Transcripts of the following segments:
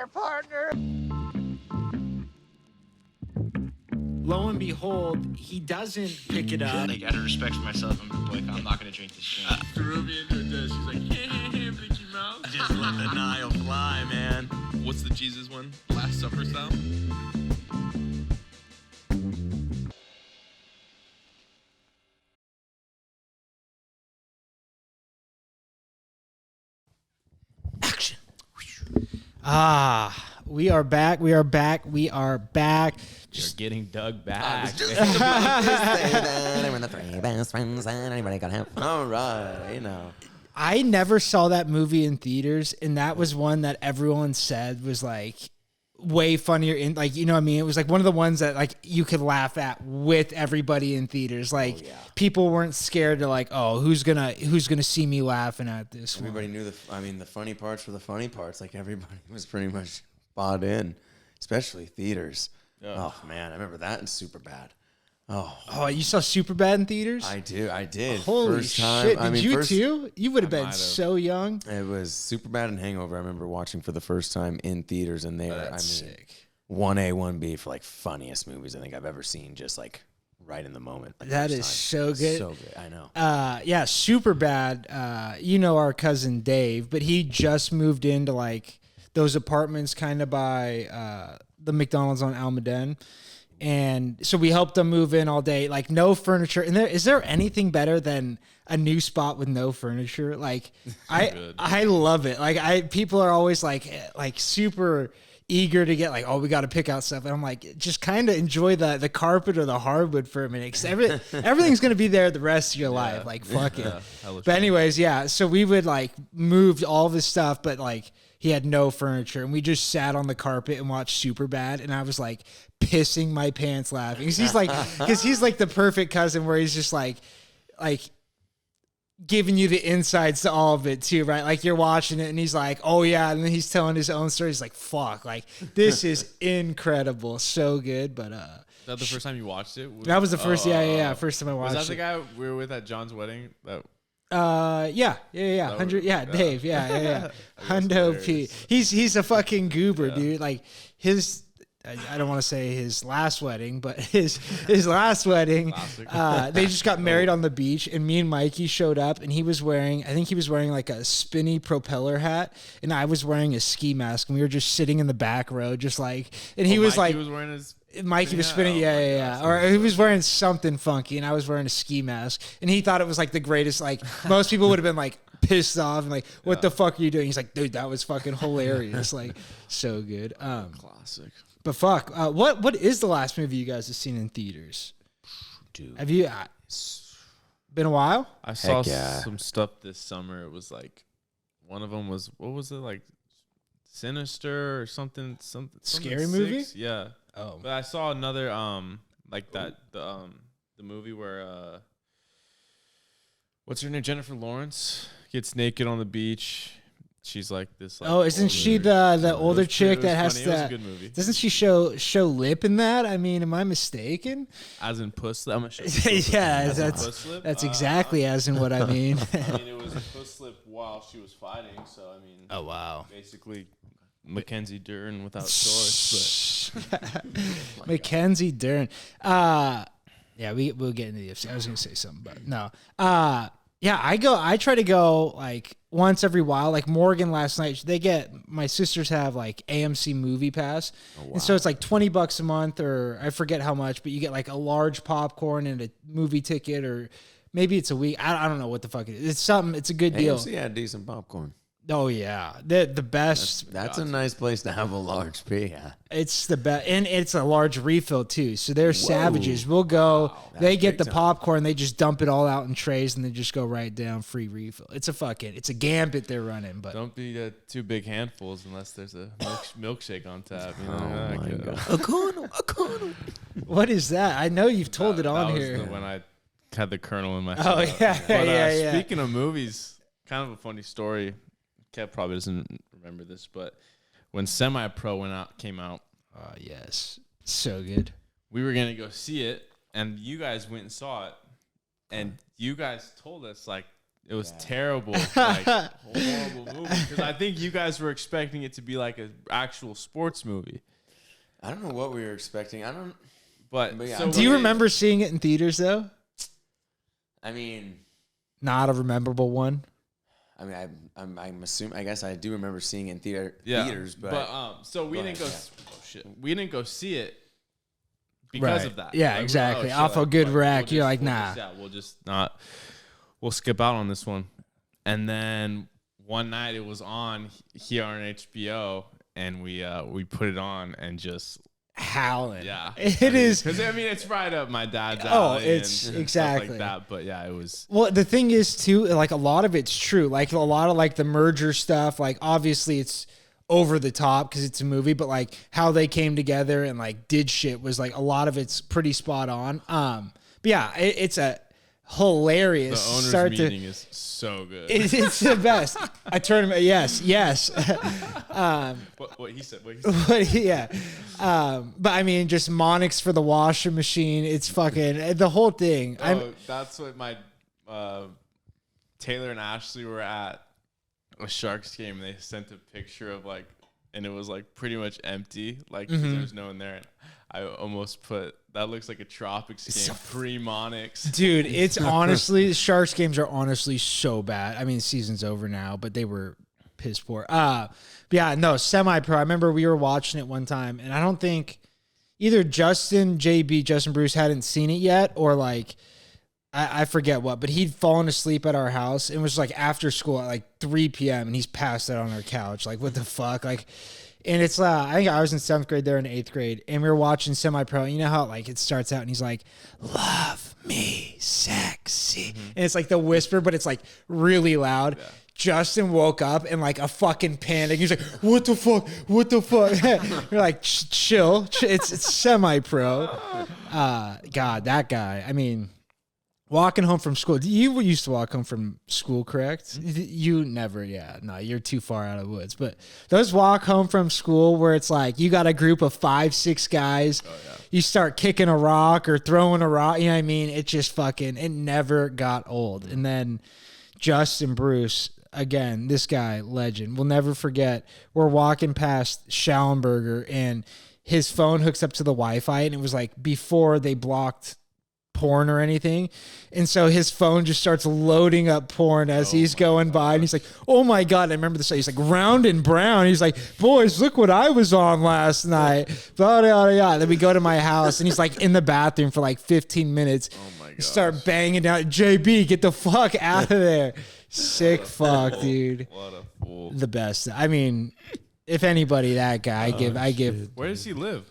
there, partner. Lo and behold, he doesn't pick it up. Like, out of respect for myself, I'm not gonna drink this shit. Threw me into a dish. She's like, Mickey Mouse. Just let the Nile fly, man. What's the Jesus one? Last Supper style? Action. We are back. We are back. We are back. You're getting dug back. We're the three best friends and anybody got help. All right, you know. I never saw that movie in theaters, and that was one that everyone said was like way funnier in, like, you know what I mean? It was like one of the ones that like you could laugh at with everybody in theaters. Like people weren't scared to like, oh, who's gonna see me laughing at this? Everybody knew the funny parts were the funny parts. Like everybody was pretty much bought in, especially theaters. Oh man, I remember that in Superbad. Oh, you saw Superbad in theaters? I did. Holy first time, shit! Did you too? You would have been so young. It was Superbad and Hangover. I remember watching for the first time in theaters, and they were, sick. 1A, 1B for like funniest movies I think I've ever seen. Just like right in the moment. Like, that is so good. So good. I know. Yeah, Superbad. You know our cousin Dave, but he just moved into like those apartments kind of by the McDonald's on Almaden. And so we helped them move in all day, like no furniture. And is there anything better than a new spot with no furniture? Like I love it. Like people are always like super eager to get like, oh, we got to pick out stuff. And I'm like, just kind of enjoy the carpet or the hardwood for a minute. Cause everything's going to be there the rest of your life. Like, fuck it. But anyways, yeah. So we would like move all this stuff, but like he had no furniture and we just sat on the carpet and watched Superbad. And I was like pissing my pants laughing. Cause he's like the perfect cousin where he's just like giving you the insights to all of it too, right? Like you're watching it and he's like, oh yeah. And then he's telling his own story. He's like, fuck, like this is incredible. So good. But, is that the first time you watched it? That was the first, yeah. First time I watched it. Was that the guy we were with at John's wedding? Yeah. 100, Dave, yeah. Hundo P. He's a fucking goober, dude. Like his, I don't want to say his last wedding, but his last wedding, they just got married on the beach, and me and Mikey showed up, and I think he was wearing like a spinny propeller hat, and I was wearing a ski mask, and we were just sitting in the back row, just like, and he was Mikey like, was wearing his. Mikey was spinning, or he was wearing something funky, and I was wearing a ski mask, and he thought it was like the greatest. Like most people would have been like pissed off and like, "What the fuck are you doing?" He's like, "Dude, that was fucking hilarious!" Like, so good. Classic. But fuck, what is the last movie you guys have seen in theaters? Dude, have you been a while? I saw some stuff this summer. It was like one of them was, what was it, like Sinister or something scary movie? Yeah. Oh, but I saw another like that the movie where what's her name, Jennifer Lawrence gets naked on the beach. She's like this. Like, isn't she the older chick that has to? It was a good movie. Doesn't she show lip in that? I mean, am I mistaken? As in puss lip? Yeah, that's exactly as in what I mean. I mean, it was a puss slip while she was fighting. So I mean, oh wow, basically Mackenzie Dern without shorts. But Mackenzie Dern. Yeah, we'll get into the UFC. I was gonna say something, but no. Yeah, I try to go like once every while. Like Morgan last night, my sisters have like AMC Movie Pass. Oh, wow. And so it's like $20 a month, or I forget how much, but you get like a large popcorn and a movie ticket, or maybe it's a week. I don't know what the fuck it is. It's something. It's a good deal. AMC had decent popcorn. Oh yeah, the best. That's a nice place to have a large P. Yeah. It's the best, and it's a large refill too. So they're savages. We'll go. Wow, they get the popcorn. They just dump it all out in trays, and they just go right down, free refill. It's a gambit they're running. But don't be two big handfuls unless there's a milkshake on tap. You know? Oh my God. A kernel. What is that? I know you've told it on here. When I had the kernel in my. Oh yeah. Speaking of movies, kind of a funny story. Kev probably doesn't remember this, but when Semi-Pro came out, yes, so good. We were gonna go see it, and you guys went and saw it, and you guys told us like It was terrible, like horrible movie. Because I think you guys were expecting it to be like an actual sports movie. I don't know what we were expecting. But yeah, so Do you remember seeing it in theaters though? I mean, Not a memorable one. I mean, I'm assuming. I guess I do remember seeing it in Yeah. theaters, but so we didn't go. ahead, Oh shit, we didn't go see it because Right. of that. Yeah, Like, exactly. shit, Off a good rack, you're like, we'll nah. we'll just not. We'll skip out on this one. And then one night it was on here on HBO, and we put it on and just Howling. yeah, It is. because I mean it's right up my dad's Oh, alley. it's and exactly stuff like that. But yeah, it was. Well, the thing is too, like a lot of it's true. Like a lot of like the merger stuff, like obviously it's over the top because it's a movie, but like how they came together and like did shit was like a lot of it's pretty spot on. But yeah, it's a hilarious The owner's start meeting is so good. It's the best. A tournament, yes. What he said. But yeah. But I mean, just Monix for the washing machine. It's fucking the whole thing. That's what my Taylor and Ashley were at a Sharks game. They sent a picture of like, and it was like pretty much empty, like 'cause there was no one there. And I almost put that looks like a Tropics game pre-Monix. Dude, it's honestly, Sharks games are honestly so bad. I mean, the season's over now, but they were piss poor. But yeah, no, semi-pro. I remember we were watching it one time, and I don't think either Justin Bruce hadn't seen it yet, or like, I forget what, but he'd fallen asleep at our house. It was like after school at like 3 p.m. and he's passed out on our couch. Like, what the fuck? Like, and it's, I think I was in 7th grade, there in 8th grade, and we were watching semi-pro. You know how like it starts out and he's like, love me, sexy. And it's like the whisper, but it's like really loud. Yeah. Justin woke up in like a fucking panic. He's like, what the fuck? What the fuck? We're like, chill. It's semi-pro. God, that guy. I mean, walking home from school. You used to walk home from school, correct? You never, yeah. No, you're too far out of the woods. But those walk home from school where it's like you got a group of 5-6 guys. Oh, yeah. You start kicking a rock or throwing a rock. You know what I mean? It just fucking, it never got old. And then Justin Bruce, again, this guy, legend. We'll never forget. We're walking past Schallenberger and his phone hooks up to the Wi-Fi. And it was like before they blocked porn or anything, and so his phone just starts loading up porn as he's going by, and he's like, oh my god, I remember this. He's like, Round and Brown. He's like, boys, look what I was on last night. Blah, blah, blah. Then we go to my house, and he's like in the bathroom for like 15 minutes. Oh my god. Start banging down, JB, get the fuck out of there. Sick fuck, dude. What a fool. The best. I mean, if anybody, that guy, I give. Where does he live?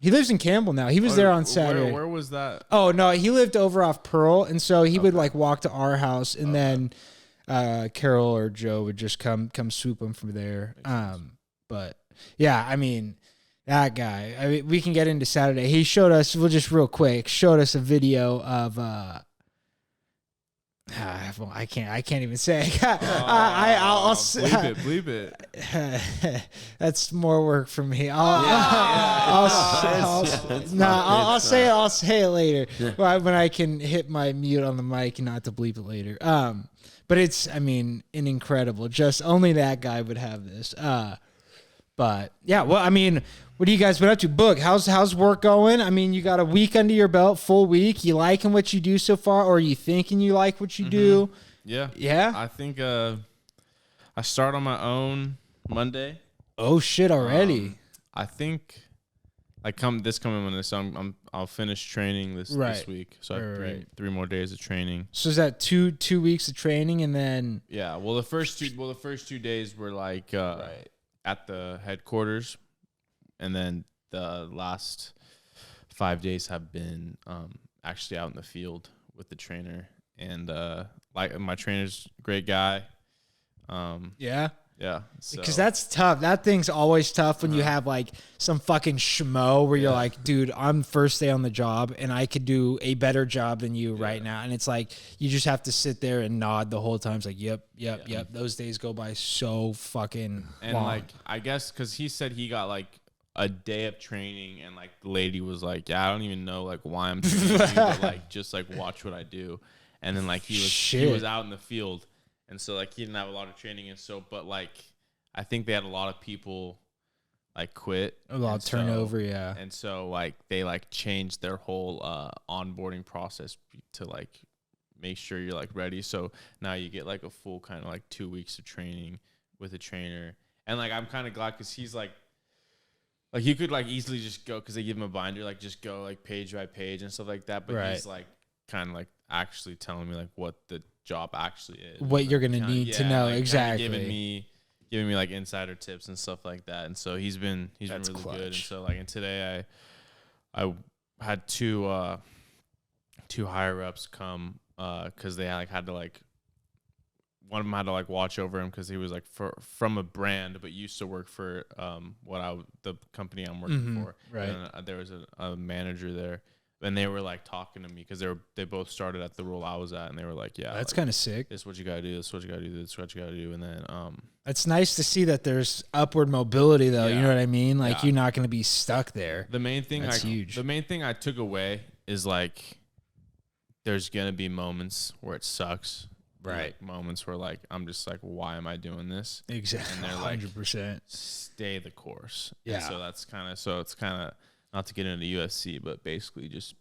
He lives in Campbell now. He was there on Saturday. Where was that? Oh, no, he lived over off Pearl, and so he would like walk to our house, and then Carol or Joe would just come swoop him from there. But yeah, I mean, that guy. I mean, we can get into Saturday. He showed us. We'll just real quick showed us a video of. Well, I can't even say. I'll bleep it. That's more work for me. I'll say it later when I can hit my mute on the mic and not to bleep it later. But it's, I mean, an incredible. Just only that guy would have this. But yeah, well, I mean, what do you guys been up to? Boog, how's work going? I mean, you got a week under your belt, full week. You liking what you do so far, or are you thinking you like what you do? Yeah. Yeah? I think I start on my own Monday. Oh shit, already. I think like coming Monday, so I'll finish training this week. So I have three more days of training. So is that two weeks of training and then yeah, well the first 2 days were like at the headquarters. And then the last 5 days have been actually out in the field with the trainer. And like my trainer's a great guy. yeah. Yeah. Because that's tough. That thing's always tough when you have like some fucking schmo where you're like, dude, I'm first day on the job and I could do a better job than you right now. And it's like, you just have to sit there and nod the whole time. It's like, yep. Those days go by so fucking long. Like, I guess because he said he got like a day of training and like the lady was like, yeah, I don't even know like why I'm training you, but like just like watch what I do. And then like he was out in the field and so like he didn't have a lot of training, and so but like I think they had a lot of people like quit, A lot of turnover, yeah. and so like they like changed their whole onboarding process to like make sure you're like ready. So now you get like a full kind of like 2 weeks of training with a trainer, and like I'm kind of glad because he's like you could like easily just go because they give him a binder, like just go like page by page and stuff like that. But he's like kind of like actually telling me like what the job actually is, what you're gonna need to know, like, exactly. Giving me like insider tips and stuff like that. And so he's been really clutch. good. And so like and today I had two higher ups come because they like had to like one of them had to like watch over him because he was like from a brand but used to work for the company I'm working for. Right. And there was a manager there. And they were like talking to me because they both started at the role I was at, and they were like, "Yeah, That's like, kind of sick. This is what you gotta do. This is what you gotta do. This is what you gotta do." And then It's nice to see that there's upward mobility, though. You Yeah. know what I mean? Like Yeah. you're not going to be stuck there. the main thing That's huge. The main thing I took away is like there's gonna be moments where it sucks, Right. Like, moments where like I'm just like, why am I doing this? Exactly. And they're like, 100%. stay the course. Yeah. And so that's it's kind of not to get into UFC, but basically just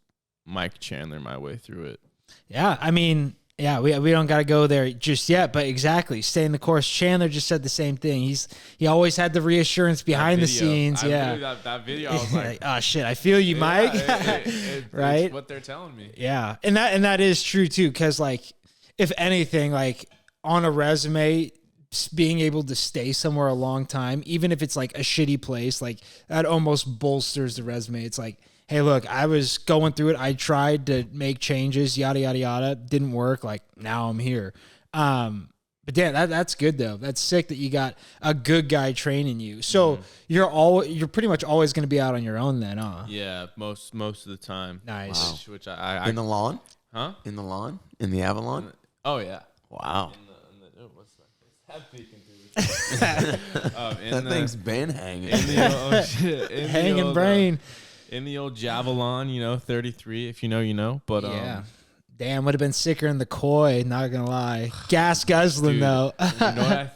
Mike Chandler my way through it. Yeah. I mean, yeah, we don't got to go there just yet, but exactly. Stay in the course. Chandler just said the same thing. He always had the reassurance behind the scenes. Yeah. That video, I was like, oh shit, I feel you, Mike. Right. It's what they're telling me. Yeah. And that is true too. Cause like, if anything, like on a resume, being able to stay somewhere a long time, even if it's like a shitty place, like that almost bolsters the resume. It's like, hey, look, I was going through it. I tried to make changes, yada, yada, yada. Didn't work. Like, now I'm here. But damn, that's good, though. That's sick that you got a good guy training you. So you're pretty much always going to be out on your own then, huh? Yeah, most of the time. Nice. Which I In the lawn? huh? In the lawn? In the Avalon? Oh, yeah. Wow. What's that peeking through? That thing's been hanging. Hanging brain. In the old Javelin, 33, if you know, you know. But Yeah. Damn, would have been sicker in the koi, not gonna lie. Gas guzzling, dude, though. you know what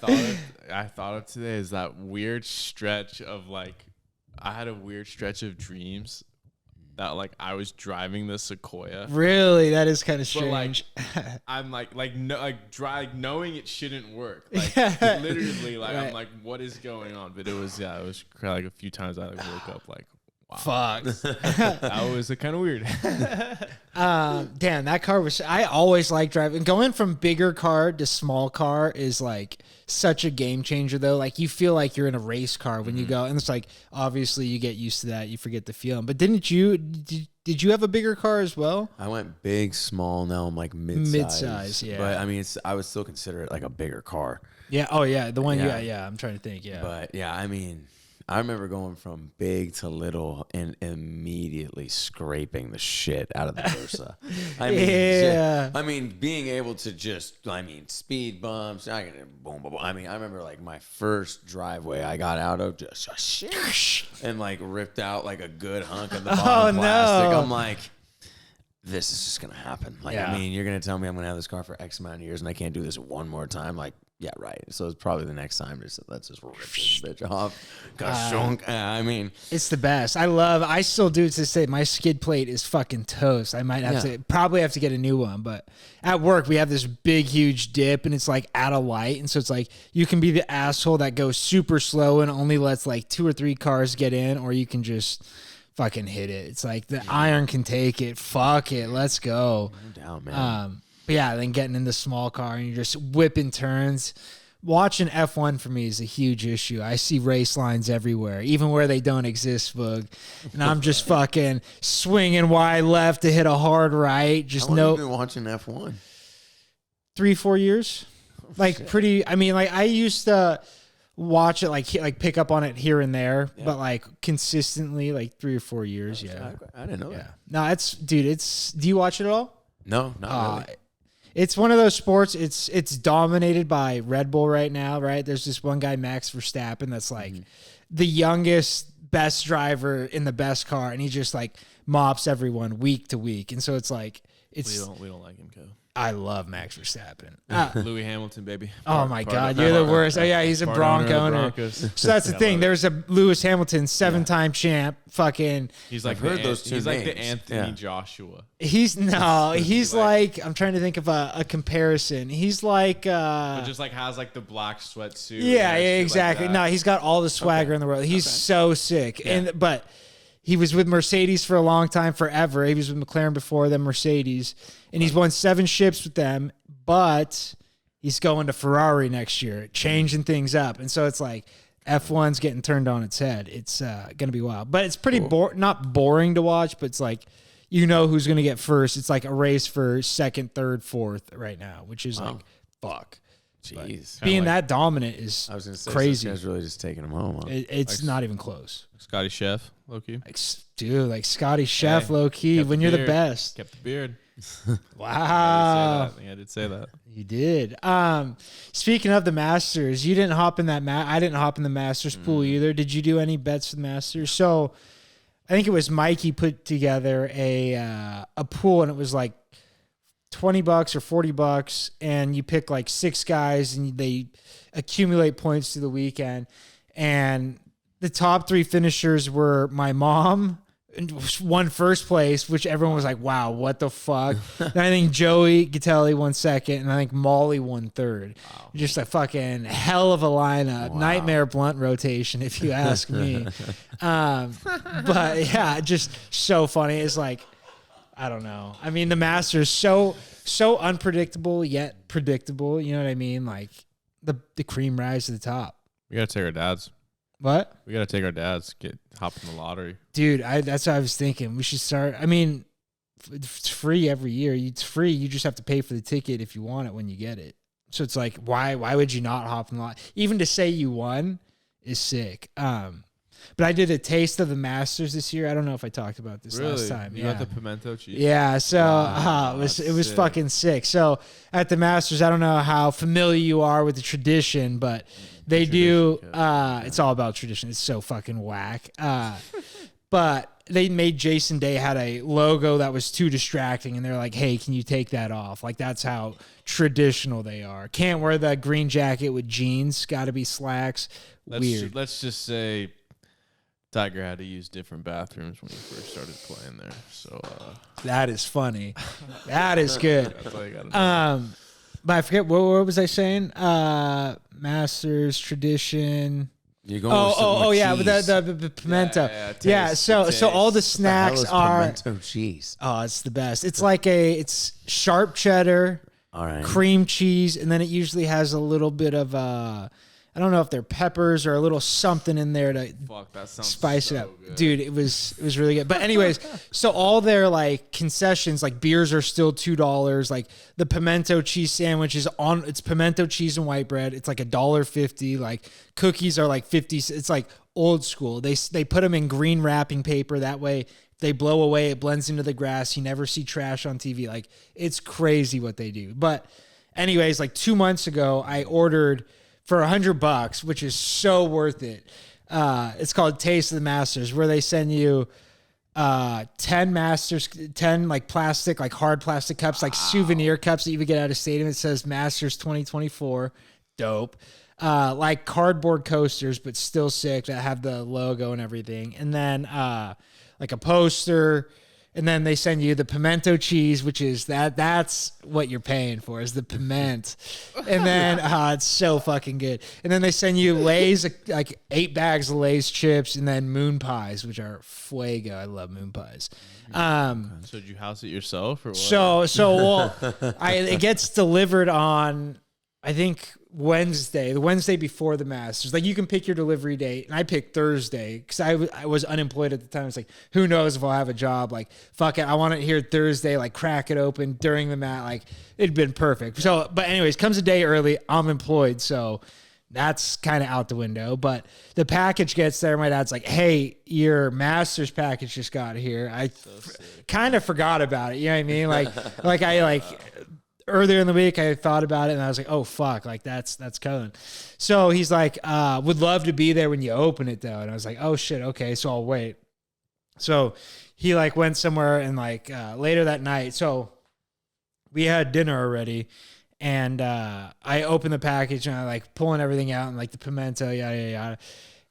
I thought of today is that weird stretch of like, I had a weird stretch of dreams that like I was driving the Sequoia. Really? That is kind of But like, strange. I'm knowing it shouldn't work. Like literally, like Right. I'm like, what is going on? But it was like a few times I like woke up like, wow, Fuck. that was kind of weird. Damn, that car was. I always like driving. Going from bigger car to small car is like such a game changer, though. Like you feel like you're in a race car when you go, and it's like obviously you get used to that, you forget the feeling. But didn't you? Did you have a bigger car as well? I went big, small. Now I'm like mid-size. Mid-size, yeah. But I mean, I would still consider it like a bigger car. Yeah. Oh yeah, the one. Yeah. Yeah. I'm trying to think. Yeah. But yeah, I mean, I remember going from big to little and immediately scraping the shit out of the Versa. I mean, Yeah. I mean, being able to speed bumps. I boom, boom, boom. I mean, I remember like my first driveway I got out of just shit and like ripped out like a good hunk of the bottom plastic. no. I'm like, this is just gonna happen. Like, Yeah. I mean, you're gonna tell me I'm gonna have this car for X amount of years and I can't do this one more time. Like, yeah, right. So it's probably the next time. Let's just rip this bitch off. I mean, It's the best. I still do to this day. My skid plate is fucking toast. I might have to probably have to get a new one. But at work, we have this big, huge dip, and it's like at a light. And so it's like you can be the asshole that goes super slow and only lets like 2 or 3 cars get in, or you can just fucking hit it. It's like the iron can take it. Fuck it. Let's go. no doubt, man. But yeah, then getting in the small car and you're just whipping turns. Watching F1 for me is a huge issue. I see race lines everywhere, even where they don't exist, Boog. And I'm just fucking swinging wide left to hit a hard right. Just How long have you been watching F1? 3-4 years. Like pretty, I mean, like I used to watch it, like pick up on it here and there, but like consistently, like 3 or 4 years. Yeah. I didn't know Yeah. that. No, do you watch it at all? No, not really. It's one of those sports. It's dominated by Red Bull right now, right? There's this one guy, Max Verstappen, that's like the youngest, best driver in the best car, and he just like mops everyone week to week. And so it's like we don't like him, Joe. I love Max Verstappen. Louis Hamilton, baby. Oh my God, you're the worst. Oh yeah, he's a Bronco owner. So that's the thing. There's a Lewis Hamilton, 7-time champ. Fucking. He's like heard those two He's like the names. Anthony Joshua. He's like I'm trying to think of a comparison. He's like But just like has like the black sweatsuit. yeah, and shit exactly. Like that. No, he's got all the swagger in the world. He's so sick. But he was with Mercedes for a long time, forever. He was with McLaren before then Mercedes, and he's won 7 ships with them. But he's going to Ferrari next year, changing things up, and so it's like F1's getting turned on its head. It's gonna be wild, but it's pretty not boring to watch, but it's like you know who's gonna get first. It's like a race for second, third, fourth right now, which is like fuck. Jeez. Being that dominant is I was gonna say, crazy. So this guy's really just taking him home. Huh? It's not even close. Scotty Chef, low key. Like, dude, like Scotty Chef, low key, kept when the you're the beard. best. Kept the beard. Wow. I think I did say that. You did. Speaking of the Masters, you didn't hop in that I didn't hop in the Masters pool either. Did you do any bets for the Masters? So I think it was Mikey put together a pool, and it was like $20 or $40, and you pick like 6 guys, and they accumulate points through the weekend. And the top 3 finishers were my mom, won first place, which everyone was like, wow, what the fuck? And I think Joey Gatelli won second, and I think Molly won third. Wow. Just a fucking hell of a lineup. Wow. Nightmare blunt rotation, if you ask me. But yeah, just so funny. It's like, I don't know. I mean, the Masters so unpredictable yet predictable. You know what I mean? Like the cream rise to the top. We gotta take our dads. What? We gotta take our dads. Hop in the lottery, dude. That's what I was thinking. We should start. I mean, it's free every year. It's free. You just have to pay for the ticket if you want it when you get it. So it's like, why would you not hop in the lottery? Even to say you won is sick. But I did a taste of the Masters this year. I don't know if I talked about this last time. You got the pimento cheese. Yeah, so it was fucking sick. So at the Masters, I don't know how familiar you are with the tradition, but they do. It's all about tradition. It's so fucking whack. But they made Jason Day had a logo that was too distracting, and they're like, "Hey, can you take that off?" Like that's how traditional they are. Can't wear the green jacket with jeans. Got to be slacks. Weird. Let's just say Tiger had to use different bathrooms when he first started playing there. So that is funny. That is good. That's all you gotta know. But I forget what was I saying? Masters tradition. You're going yeah, but the pimento. Yeah, so all the snacks are pimento cheese. Oh, it's the best. It's like it's sharp cheddar, all right, cream cheese, and then it usually has a little bit of I don't know if they're peppers or a little something in there to spice it up. Good. Dude, it was really good. But anyways, so all their like concessions, like beers are still $2. Like the pimento cheese sandwich is it's pimento cheese and white bread. It's like $1.50. Like cookies are like 50. It's like old school. They put them in green wrapping paper. That way if they blow away, it blends into the grass. You never see trash on TV. Like it's crazy what they do. But anyways, like 2 months ago, I ordered for $100, which is so worth it. It's called Taste of the Masters, where they send you 10 like plastic, like hard plastic cups, like souvenir cups that you would get at a stadium. It says Masters 2024. Dope. Like cardboard coasters, but still sick, that have the logo and everything. And then like a poster. And then they send you the pimento cheese, which is that's what you're paying for, is the piment. And then it's so fucking good. And then they send you Lay's, like 8 bags of Lay's chips, and then moon pies, which are fuego. I love moon pies. So did you house it yourself or what? So it gets delivered on, I think, the Wednesday before the Masters. Like you can pick your delivery date, and I picked Thursday because I was unemployed at the time. It's like, who knows if I'll have a job? Like, fuck it, I want it here Thursday. Like, crack it open during the mat. Like, it'd been perfect. So, but anyways, comes a day early. I'm employed, so that's kind of out the window. But the package gets there. My dad's like, "Hey, your Masters package just got here." I kind of forgot about it. You know what I mean? Like earlier in the week, I thought about it, and I was like, "Oh fuck!" Like that's coming. So he's like, "Would love to be there when you open it, though." And I was like, "Oh shit, okay." So I'll wait. So he like went somewhere, and like later that night. So we had dinner already, and I open the package and I like pulling everything out and like the pimento, yada yada yada,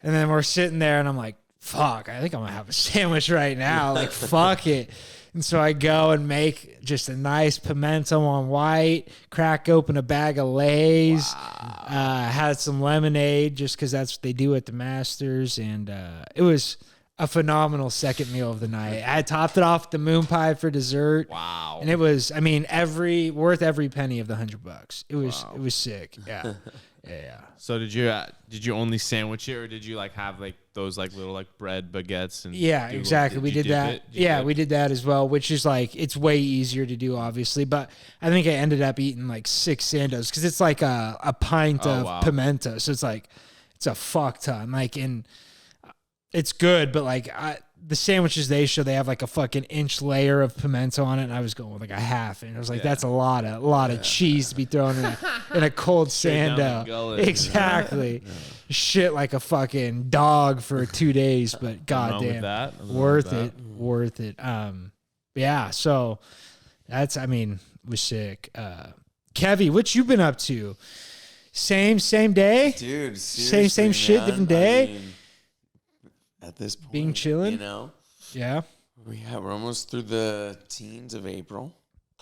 and then we're sitting there and I'm like, fuck, I think I'm gonna have a sandwich right now. Like, fuck it. And so I go and make just a nice pimento on white, crack open a bag of Lay's, had some lemonade just because that's what they do at the Masters. And it was a phenomenal second meal of the night. I topped it off with the moon pie for dessert. Wow. And it was, I mean, worth every penny of the $100. It was sick. Yeah. Yeah. So did you only sandwich it, or did you like have like those like little like bread baguettes and yeah, exactly. We did that. Yeah, we did that as well, which is like it's way easier to do, obviously. But I think I ended up eating like 6 sandos because it's like a pint of pimento, so it's a fuck ton. Like, and it's good, but like the sandwiches they show, they have like a fucking inch layer of pimento on it, and I was going with like a half, and I was like, that's a lot of cheese to be thrown in a cold sando. Exactly. Shit like a fucking dog for 2 days, but goddamn, worth it. Yeah. So that's, I mean, was sick. Kevy, what you been up to? Same day, dude. Same shit, man. different day. I mean, at this point, being chilling, you know. Yeah. We're almost through the teens of April.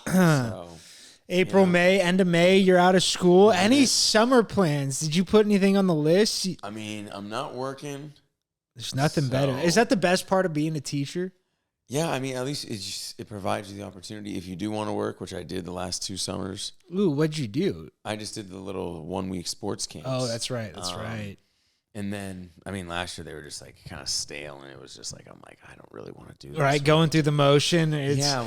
So, April, May, end of May, you're out of school. Any summer plans? Did you put anything on the list? I mean, I'm not working. There's nothing better. Is that the best part of being a teacher? Yeah, I mean, at least it provides you the opportunity if you do want to work, which I did the last 2 summers. Ooh, what'd you do? I just did the little 1-week sports camps. Oh, that's right. That's right. And then, I mean, last year they were just like kind of stale, and it was just like, I'm like, I don't really want to do this. Right, going through the motion. When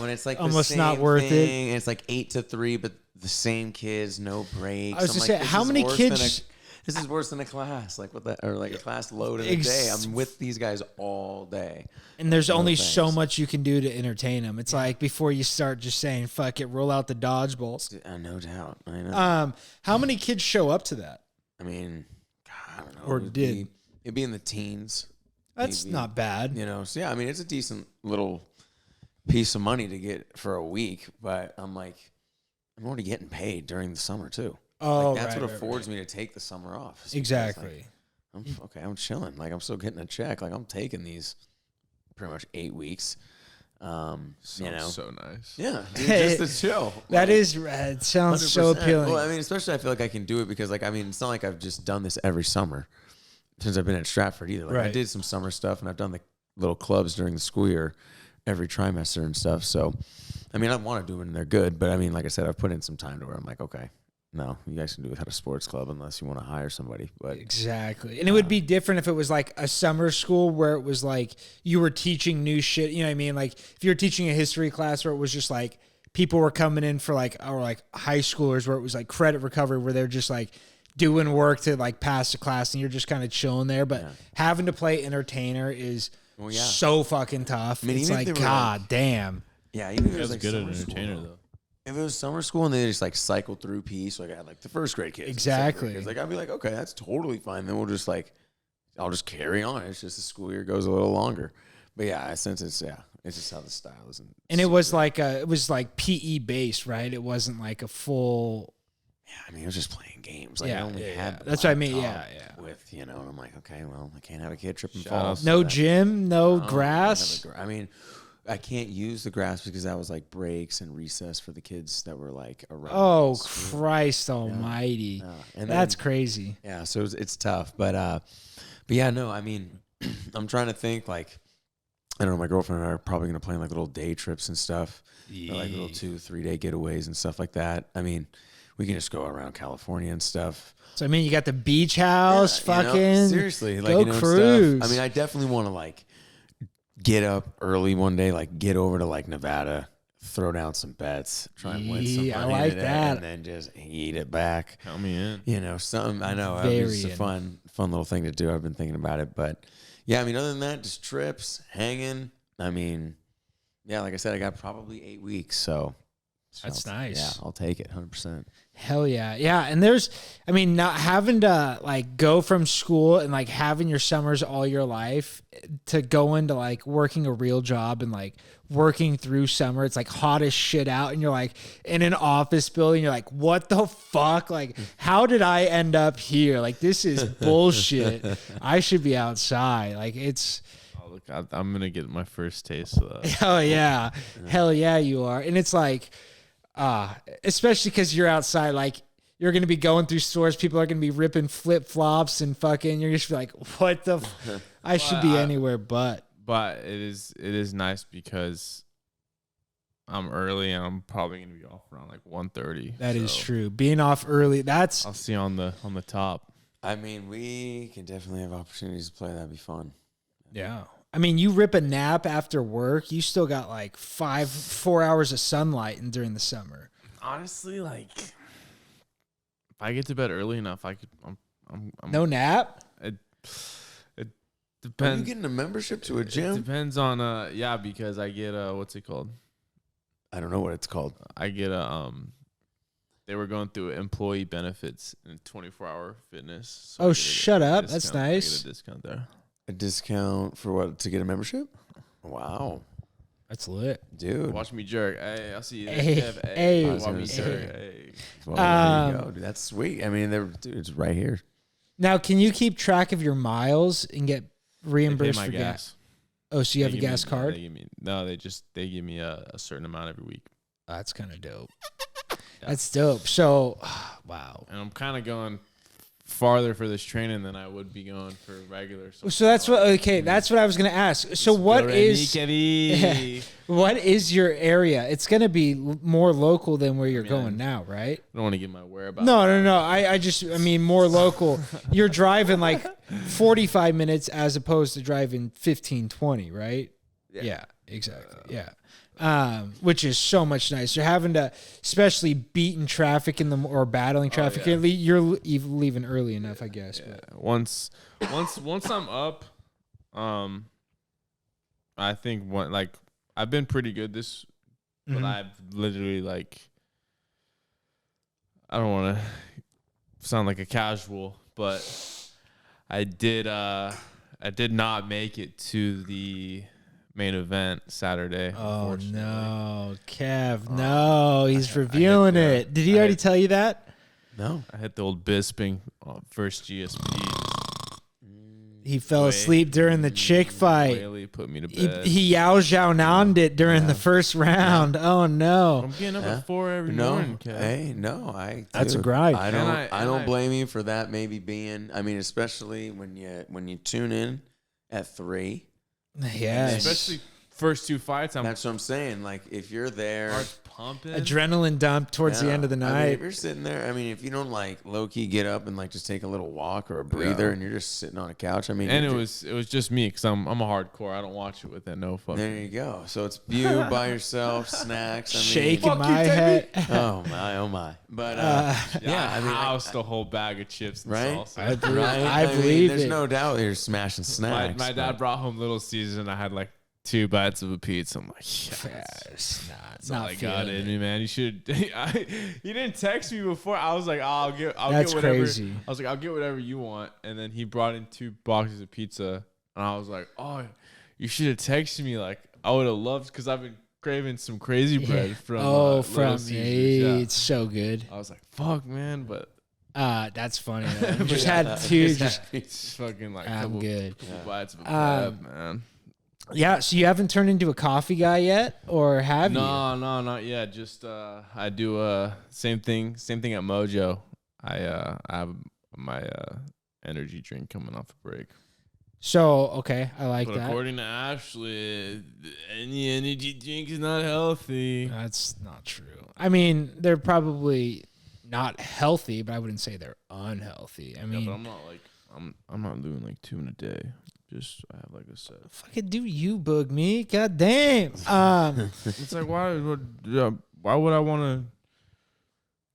it's like almost the same not worth thing, and it's like 8 to 3, but the same kids, no breaks. I was just saying, how many kids? This is worse than a class, like or like a class load in a day. I'm with these guys all day, and there's only so much you can do to entertain them. It's like before you start just saying "fuck it," roll out the dodgeballs. No doubt, I know. How many kids show up to that? I mean, God, I don't know. Or did it'd be in the teens? That's maybe, not bad. You know, so yeah, I mean, it's a decent little piece of money to get for a week, but I'm like, I'm already getting paid during the summer too. Oh, like, that's what affords me to take the summer off. Exactly. Like, I'm chilling. Like, I'm still getting a check. Like, I'm taking these pretty much 8 weeks. You know, so nice. Yeah, dude, just to chill. That is rad. It sounds 100%. So appealing. Well, I mean, especially I feel like I can do it because, like, I mean, it's not like I've just done this every summer since I've been at Stratford either. Like, I did some summer stuff, and I've done the little clubs during the school year every trimester and stuff. So, I mean, I want to do it, and they're good. But I mean, like I said, I've put in some time to where I'm like, okay. No, you guys can do it at a sports club unless you want to hire somebody. But exactly. And it would be different if it was like a summer school where it was like you were teaching new shit. You know what I mean? Like if you're teaching a history class where it was just like people were coming in for like, or like high schoolers where it was like credit recovery where they're just like doing work to like pass the class and you're just kind of chilling there. But having to play entertainer is so fucking tough. I mean, it's like, God damn. Yeah, even if it was like good at entertainer though. If it was summer school and they just like cycle through piece, like I had like the first grade kids. Exactly. Like I'd be like, okay, that's totally fine. Then we'll just like, I'll just carry on. It's just the school year goes a little longer. But yeah, since it's just how the style is. And it was like PE based, right? It wasn't like a full. Yeah, I mean, it was just playing games. Like I only had. That's what I mean. Yeah. With and I'm like, okay, well, I can't have a kid trip and fall. No gym, no grass. I mean. I can't use the grass because that was like breaks and recess for the kids that were like around. Oh, Christ almighty. And that's crazy. Yeah, so it's tough. But yeah, no, I mean, I'm trying to think like, I don't know, my girlfriend and I are probably going to plan like little day trips and stuff. Or like little 2-3 day getaways and stuff like that. I mean, we can just go around California and stuff. So, I mean, you got the beach house, fucking. Seriously. Like, go cruise. Stuff. I mean, I definitely want to like, get up early one day, like get over to like Nevada, throw down some bets, try and win some money. I like that. And then just eat it back. Count me in. You know, I know it's a fun little thing to do. I've been thinking about it. But yeah, I mean, other than that, just trips, hanging. I mean, yeah, like I said, I got probably 8 weeks. So That's So, nice. Yeah, I'll take it 100%. Hell yeah. Yeah. And not having to like go from school and like having your summers all your life to go into like working a real job and like working through summer. It's like hot as shit out. And you're like in an office building. You're like, what the fuck? Like, how did I end up here? Like, this is bullshit. I should be outside. Like, it's. Oh, look, I'm going to get my first taste of that. Hell yeah. Hell yeah, you are. And it's like, especially because you're outside, like you're going to be going through stores. People are going to be ripping flip flops and fucking, you're just like, what the, I should be anywhere but it is nice because I'm early and I'm probably going to be off around like 1:30. That is true. Being off early. I'll see you on the top. I mean, we can definitely have opportunities to play. That'd be fun. Yeah. I mean, you rip a nap after work, you still got like 4 hours of sunlight during the summer. Honestly, like if I get to bed early enough, I could. I'm no nap? It Are depends. you getting a membership to a It gym? depends on because I get what's it called? I don't know what it's called. I get they were going through employee benefits and 24-hour fitness. So Oh, shut up. That's nice. I get a discount there. A discount for what? To get a membership? Wow. That's lit. Dude. Watch me jerk. Hey, I'll see you there. Hey, Kev. hey. I was Watch gonna me say. jerk. Hey. Well, there you go, dude. That's sweet. I mean, dude, it's right here. Now, can you keep track of your miles and get They pay reimbursed my for gas. Oh, so you have a They give gas me- card? They give me a certain amount every week. Oh, that's kind of dope. That's dope. So, wow. And I'm kind of going farther for this training than I would be going for regular. So that's what. Okay, that's what I was gonna ask. So what is your area? It's gonna be more local than where you're going now, right? I don't want to give my whereabouts. No. I mean more local. You're driving like 45 minutes as opposed to driving 15, 20, right? Yeah, exactly. Yeah. Which is so much nicer. Having to, especially beating traffic or battling traffic. yeah. You're leaving early enough, I guess. Yeah. But. Once I'm up, I think I've been pretty good but I've literally I don't want to sound like a casual, but I did not make it to the main event Saturday. Oh unfortunately. no, Kev! No, he's reviewing it. Did he already tell you that? No. I hit the old Bisping first GSP. He fell asleep during the chick fight. Whaley put me to bed. He Yao Zhao Nan'd it during the first round. Oh no! I'm getting up at 4 every morning. Kev. Hey, no, That's a dude, grind. I And don't I- blame you for that. Maybe being, I mean, especially when you tune in at 3. Yes. Especially first two fights. That's what I'm saying. Like if you're there, heart's pumping. Adrenaline dump towards the end of the I mean, night. if you're sitting there, I mean, if you don't low key get up and just take a little walk or a breather, and you're just sitting on a couch. I mean, And it was just me because I'm a hardcore. I don't watch it with that no fucking. there you go. So it's you by yourself, snacks, I mean, Shaking my head. Oh my. But yeah, I mean, housed a whole bag of chips and right? salsa. I believe, right? I mean, believe there's it. no doubt you're smashing My snacks. dad but- brought home Little Caesars and I had 2 bites of a pizza. I'm like, yes. Yes, That's not all I got feeling in it. me, man. You should. He didn't text me before. I was like, I'll get That's whatever. crazy. I was like, I'll get whatever you want. And then he brought in 2 boxes of pizza, and I was like, oh, you should have texted me. I would have loved because I've been craving some crazy bread from. Little Caesars. Yeah. It's so good. I was like, fuck, man, but That's funny. Man. Just had 2. Just it's fucking I'm couple good. bites of a crab, man. Yeah. So you haven't turned into a coffee guy yet, or have you? No, not yet. Just I do same thing at Mojo. I have my energy drink coming off a break. So okay, I like But that. according to Ashley, any energy drink is not healthy. That's not true. I mean, they're probably not healthy, but I wouldn't say they're unhealthy. I Yeah, mean, but I'm not I'm not doing 2 in a day. Just I have a set. fucking do you, Boog me? God damn. It's why would I want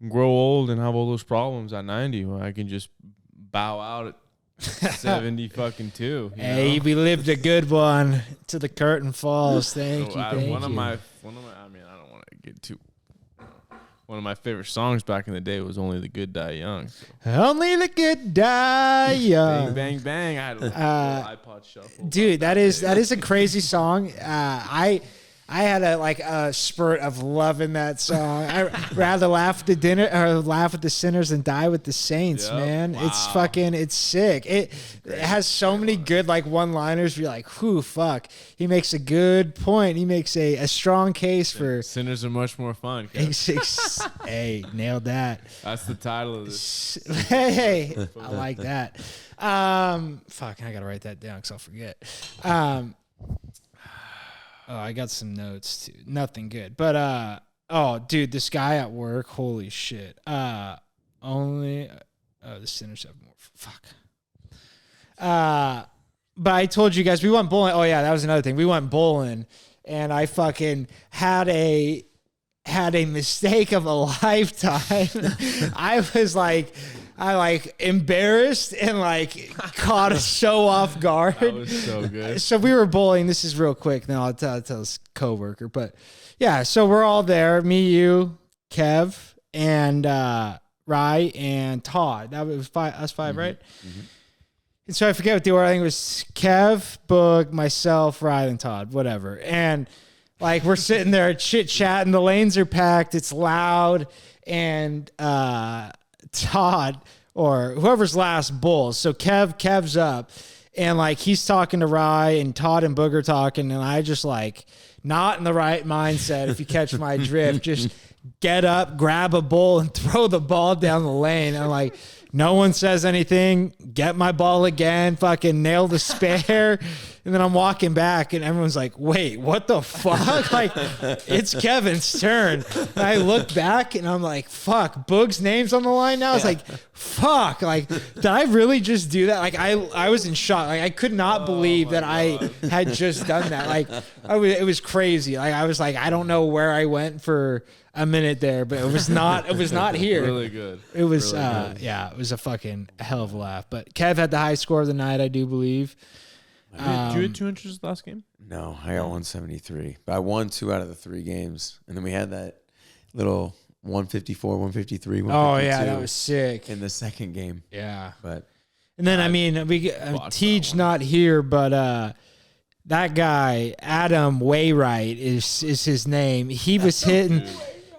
to grow old and have all those problems at 90 when I can just bow out at 70 fucking 2? Hey, we lived a good one till the curtain falls. Thank you. Thank one you. of my I mean, I don't want to get too One of my favorite songs back in the day was "Only the Good Die Young." So. Only the good die young. Bang, bang, bang! I had a little iPod shuffle. Dude, that is a crazy song. I had a spurt of loving that song. I'd rather laugh at the sinners than die with the saints, man. Wow. It's sick. It has so many good one-liners. You're like, whew, fuck. He makes a good point. He makes a strong case for sinners are much more fun. Hey, nailed that. That's the title of this. Hey, I like that. Fuck, I gotta write that down because I'll forget. Oh, I got some notes too. Nothing good. But oh dude, this guy at work, holy shit. Only the sinners have more fuck. But I told you guys we went bowling. Oh yeah, that was another thing. We went bowling and I fucking had a mistake of a lifetime. I embarrassed and caught us so off guard. That was so good. So we were bowling. This is real quick. Now I'll tell this coworker. But yeah, so we're all there. Me, you, Kev, and Rye and Todd. That was us five, right? Mm-hmm. And so I forget what the order. I think it was Kev, Boog, myself, Rye, and Todd. Whatever. And we're sitting there chit chatting. The lanes are packed. It's loud. And Todd or whoever's last bowls. So Kev's up and he's talking to Rye and Todd and Boog are talking. And I just not in the right mindset. If you catch my drift, just get up, grab a bowl and throw the ball down the lane. And no one says anything, get my ball again, fucking nail the spare. And then I'm walking back and everyone's like, wait, what the fuck? It's Kevin's turn. And I look back and I'm like, fuck, Boog's name's on the line now. It's fuck. Did I really just do that? I was in shock. I could not believe that I had just done that. It was crazy. I was I don't know where I went for a minute there, but it was not here. Really good. It was, really yeah, it was a fucking hell of a laugh. But Kev had the high score of the night, I do believe. Did you hit 200 last game? No, I got 173. But I won 2 out of the 3 games. And then we had that little 154, 153, 152. Oh, yeah, that was sick. In the second game. Yeah. But and then, Teej not here, but that guy, Adam Waywright is his name. He was hitting...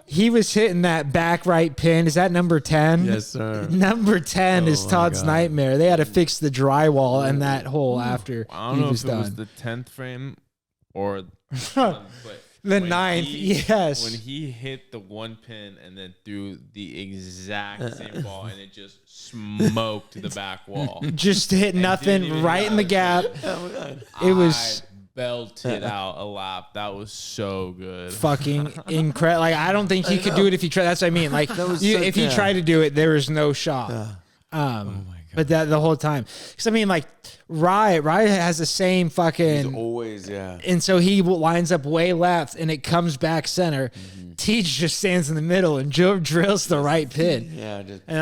He was hitting that back right pin. Is that number 10? Yes, sir. Number 10 is Todd's nightmare. They had to fix the drywall and that hole after I don't he know was if it done. was the 10th frame or the 9th. Yes. When he hit the one pin and then threw the exact same ball and it just smoked the back wall. Just hit nothing right in the gap. Oh, my God. It was... belted out a lap. That was so good. Fucking incredible. I don't think he could do it if he tried. That's what I mean. If he tried to do it, there was no shot. Oh my God. But that the whole time. Because Rye has the same fucking... He's always, yeah. And so he lines up way left and it comes back center. Mm-hmm. Teach just stands in the middle and drills the right pin. Yeah. And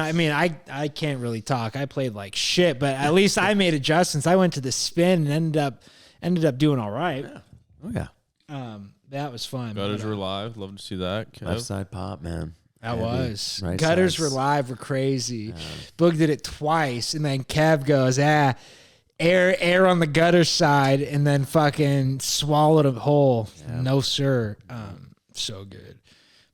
I can't really talk. I played like shit, but at least I made adjustments. I went to the spin and ended up doing all right. Yeah. Oh, yeah. That was fun. Gutters were live. Love to see that. Kev. Left side pop, man. That was. Right Gutters sides. were live, were crazy. Boog did it twice, and then Kev goes, air on the gutter side, and then fucking swallowed a whole. Yeah. No, sir. So good.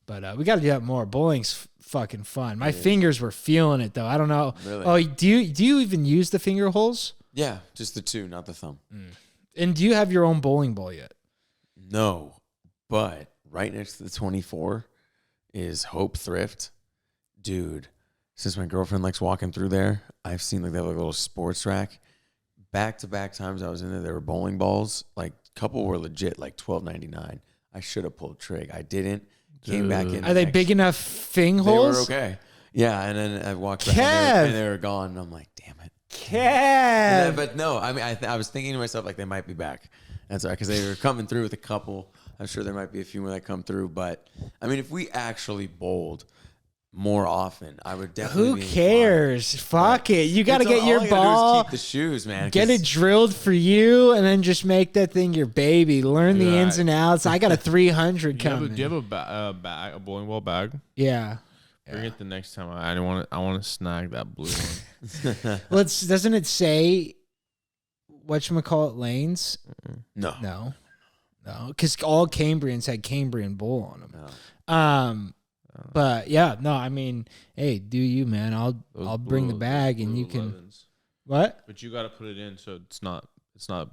But we got to do that more. Bowling's fucking fun. My fingers were feeling it, though. I don't know. Really? Oh, do you even use the finger holes? Yeah, just the 2, not the thumb. And do you have your own bowling ball yet? No, but right next to the 24 is Hope Thrift. Dude, since my girlfriend likes walking through there, I've seen they have a little sports rack. Back-to-back times I was in there were bowling balls. A couple were legit, $12.99. I should have pulled trig. I didn't. Came back in. Are they big enough fing holes? They were okay. Yeah, and then I walked back and they were gone. And I'm like, damn it. Kev. But no, I was thinking to myself, they might be back. That's right, because they were coming through with a couple. I'm sure there might be a few more that come through. But, if we actually bowled, more often. I would definitely. Who be cares? Fuck it. You got to get your all I gotta ball. do is keep the shoes, man. Get it drilled for you, and then just make that thing your baby. Learn the Yeah. ins and outs. I got a 300 Do coming. you have a bag, a bowling ball bag? Yeah. Bring it the next time. I want to snag that blue one. Well, doesn't it say whatchamacallit lanes? No. No. Because all Cambrians had Cambrian bull on them. No. But yeah, no, I mean, hey, do you, man? I'll bring the bag and you can. 11s. What? But you got to put it in so it's not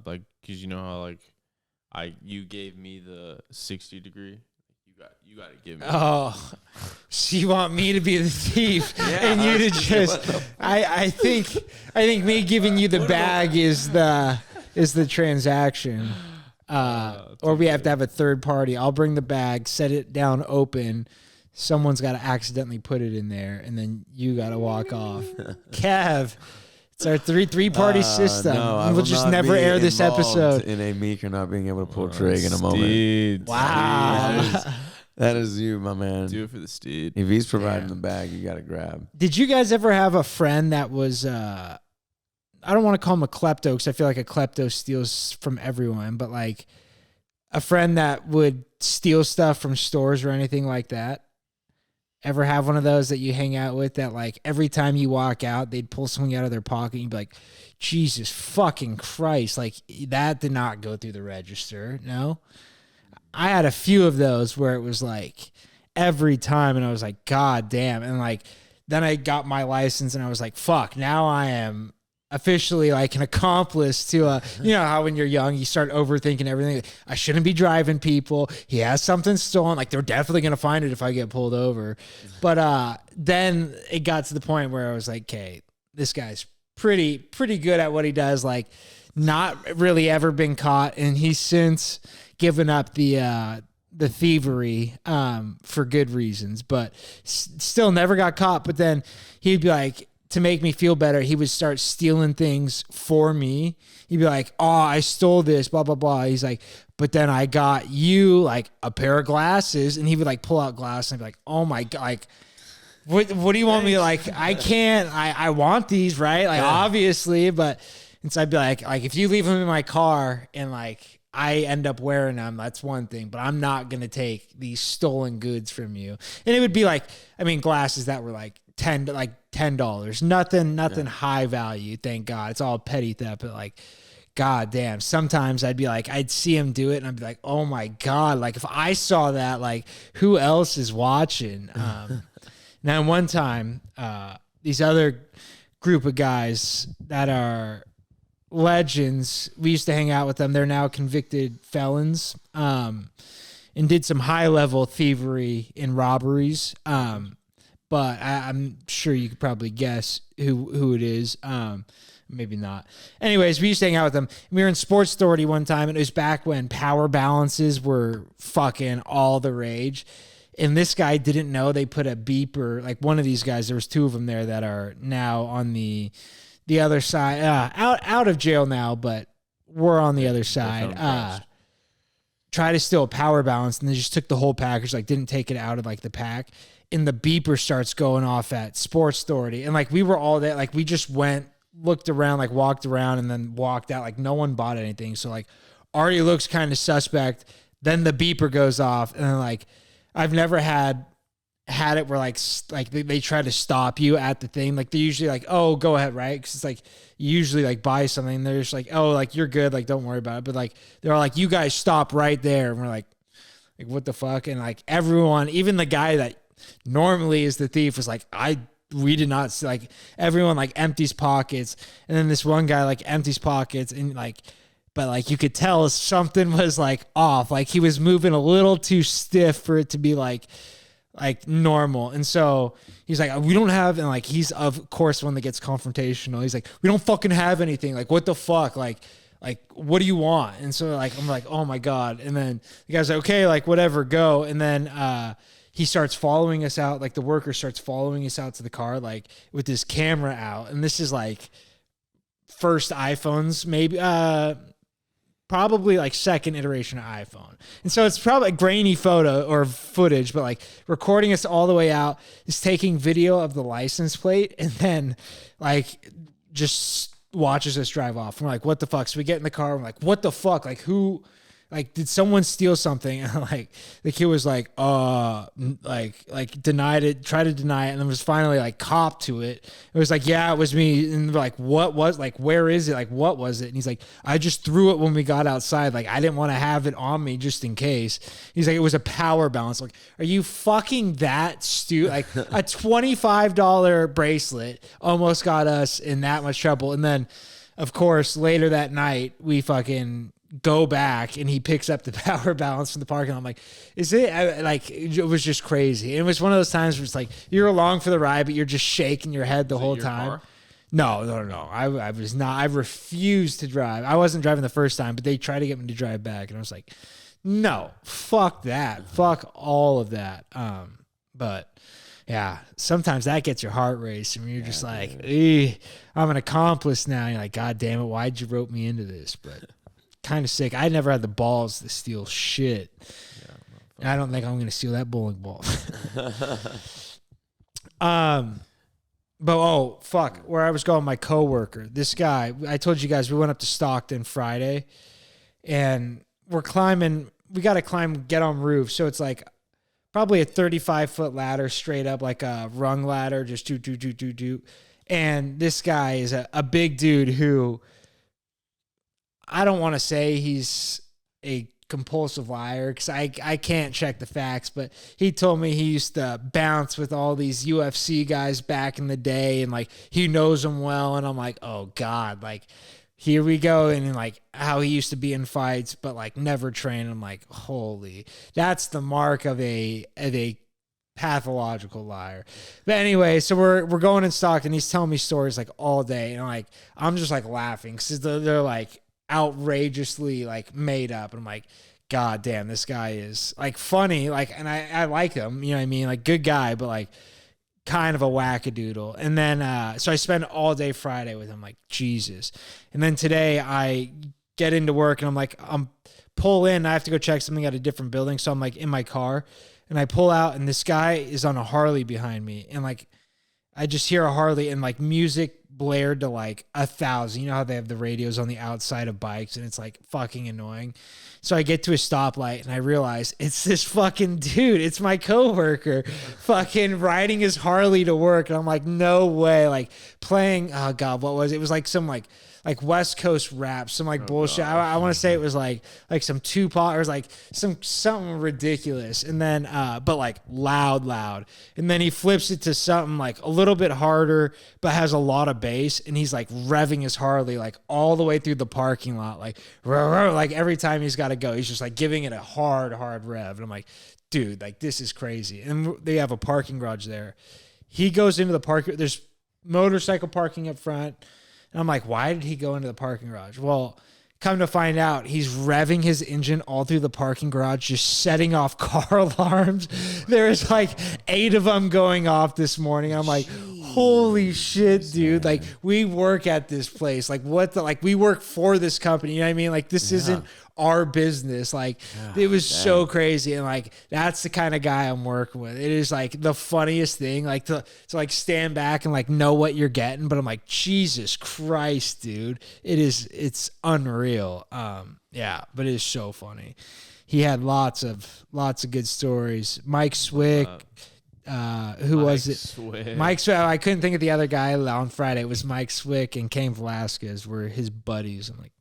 like, because you know how like you gave me the 60 degree. You got to give me. Oh, so you want me to be the thief and you to just? I think me giving you the bag is the transaction. Or we have to have a third party. I'll bring the bag, set it down open. Someone's got to accidentally put it in there, and then you got to walk off. Kev, it's our three party system. No, we'll just never air this episode. In a Meeker not being able to pull trig in a moment. Steed. Wow. That is you, my man. Do it for the steed. If he's providing the bag, you got to grab. Did you guys ever have a friend that was, I don't want to call him a klepto because I feel like a klepto steals from everyone, but like a friend that would steal stuff from stores or anything like that? Ever have one of those that you hang out with that like every time you walk out, they'd pull something out of their pocket and you'd be like, Jesus fucking Christ, like that did not go through the register, no? I had a few of those where it was like every time and I was like, God damn. And like, then I got my license and I was like, fuck, now I am officially like an accomplice to you know how when you're young you start overthinking everything. I shouldn't be driving people. He has something stolen. Like they're definitely gonna find it if I get pulled over. But then it got to the point where I was like, okay, this guy's pretty good at what he does. Like not really ever been caught, and he's since given up the thievery for good reasons, but still never got caught. But then he'd be like, to make me feel better, he would start stealing things for me. He'd be like, oh, I stole this, blah, blah, blah. He's like, but then I got you like a pair of glasses. And he would like pull out glasses and I'd be like, oh my God, like, what do you want me to like? I can't, I want these, right? Like obviously, but and so I'd be like if you leave them in my car and like I end up wearing them, that's one thing, but I'm not going to take these stolen goods from you. And it would be like, I mean, glasses that were like $10, nothing high value. Thank God. It's all petty theft, but like, God damn. Sometimes I'd be like, I'd see him do it and I'd be like, oh my God. Like if I saw that, like who else is watching? Now one time, these other group of guys that are legends, we used to hang out with them. They're now convicted felons, and did some high level thievery and robberies. But I'm sure you could probably guess who it is. Maybe not. Anyways, we used to hang out with them. We were in Sports Authority one time, and it was back when power balances were fucking all the rage. And this guy didn't know they put a beeper, like one of these guys, there was two of them there that are now on the other side, out of jail now, but we're on the other side. Try to steal a power balance, and they just took the whole package, like didn't take it out of like the pack. And the beeper starts going off at Sports Authority. And like we were all there, like we just went, looked around, like walked around and then walked out. Like no one bought anything. So like already looks kind of suspect. Then the beeper goes off. And then like I've never had it where like they try to stop you at the thing. Like they're usually like, oh, go ahead, right? Because it's like you usually like buy something. They're just like, oh, like you're good. Like don't worry about it. But like they're all like, you guys stop right there. And we're like what the fuck? And like everyone, even the guy that normally is the thief was like, we did not see, like everyone like empties pockets, and then this one guy like empties pockets and like, but like you could tell something was like off, like he was moving a little too stiff for it to be like normal. And so he's like, we don't have, and like he's of course one that gets confrontational. He's like, we don't fucking have anything. Like what the fuck? Like what do you want? And so like I'm like, oh my God. And then the guy's like, okay, like whatever, go. And then he starts following us out. Like the worker starts following us out to the car, like with his camera out. And this is like first iPhones, maybe probably like second iteration of iPhone. And so it's probably a grainy photo or footage, but like recording us all the way out, is taking video of the license plate and then like just watches us drive off. And we're like, what the fuck? So we get in the car. We're like, what the fuck? Like who, like, did someone steal something? And like the kid was like denied it, tried to deny it, and then was finally like copped to it. It was like, yeah, it was me. And they're like, what was, like, where is it? Like, what was it? And he's like, I just threw it when we got outside. Like, I didn't want to have it on me just in case. He's like, it was a power balance. Like, are you fucking that stupid? Like a $25 bracelet almost got us in that much trouble. And then of course, later that night, we fucking go back and he picks up the power balance from the parking lot. I'm like, is it like, it was just crazy. And it was one of those times where it's like, you're along for the ride, but you're just shaking your head the whole time. Car? No. I was not. I refused to drive. I wasn't driving the first time, but they tried to get me to drive back. And I was like, no, fuck that. Fuck all of that. But yeah, sometimes that gets your heart racing. You're just like, I'm an accomplice now. You're like, God damn it, why'd you rope me into this? But kind of sick. I never had the balls to steal shit. And I don't think I'm going to steal that bowling ball. But oh fuck, where I was going, my coworker, this guy, I told you guys we went up to Stockton Friday, and we're climbing. We got to climb, get on roof. So it's like probably a 35-foot ladder straight up, like a rung ladder, just do. And this guy is a big dude who, I don't want to say he's a compulsive liar because I can't check the facts, but he told me he used to bounce with all these UFC guys back in the day, and like he knows them well. And I'm like, oh God, like here we go. And like how he used to be in fights, but like never train. I'm like, holy, that's the mark of a pathological liar. But anyway, so we're going in Stockton. He's telling me stories like all day, and like I'm just like laughing because they're like outrageously like made up, and I'm like, God damn, this guy is like funny, like, and I like him, you know what I mean, like good guy, but like kind of a wackadoodle. And then so I spend all day Friday with him, like Jesus. And then today I get into work and I'm pull in, I have to go check something at a different building, so I'm like in my car and I pull out and this guy is on a Harley behind me, and like I just hear a Harley and like music blared to like 1,000. You know how they have the radios on the outside of bikes, and it's like fucking annoying. So I get to a stoplight and I realize it's this fucking dude. It's my coworker fucking riding his Harley to work. And I'm like, no way. Like playing, oh God, what was it? It was like some like West Coast rap, some like bullshit. I want to say it was like some Tupac or like something ridiculous. And then, but like loud. And then he flips it to something like a little bit harder, but has a lot of bass. And he's like revving his Harley like all the way through the parking lot. Like every time he's got to go, he's just like giving it a hard rev. And I'm like, dude, like this is crazy. And they have a parking garage there. He goes into the parking, there's motorcycle parking up front. And I'm like, why did he go into the parking garage? Well, come to find out, he's revving his engine all through the parking garage, just setting off car alarms. There's like 8 of them going off this morning. I'm like, holy shit, dude. Like, we work at this place. Like, we work for this company. You know what I mean? Like, this isn't our business. Like, it was so crazy. And like, that's the kind of guy I'm working with. It is like the funniest thing, like to like stand back and like know what you're getting. But I'm like, Jesus Christ, dude. It's unreal. But it is so funny. He had lots of good stories. Mike Swick. Who was it? Swick. Mike Swick. I couldn't think of the other guy on Friday. It was Mike Swick and Cain Velasquez were his buddies. I'm like,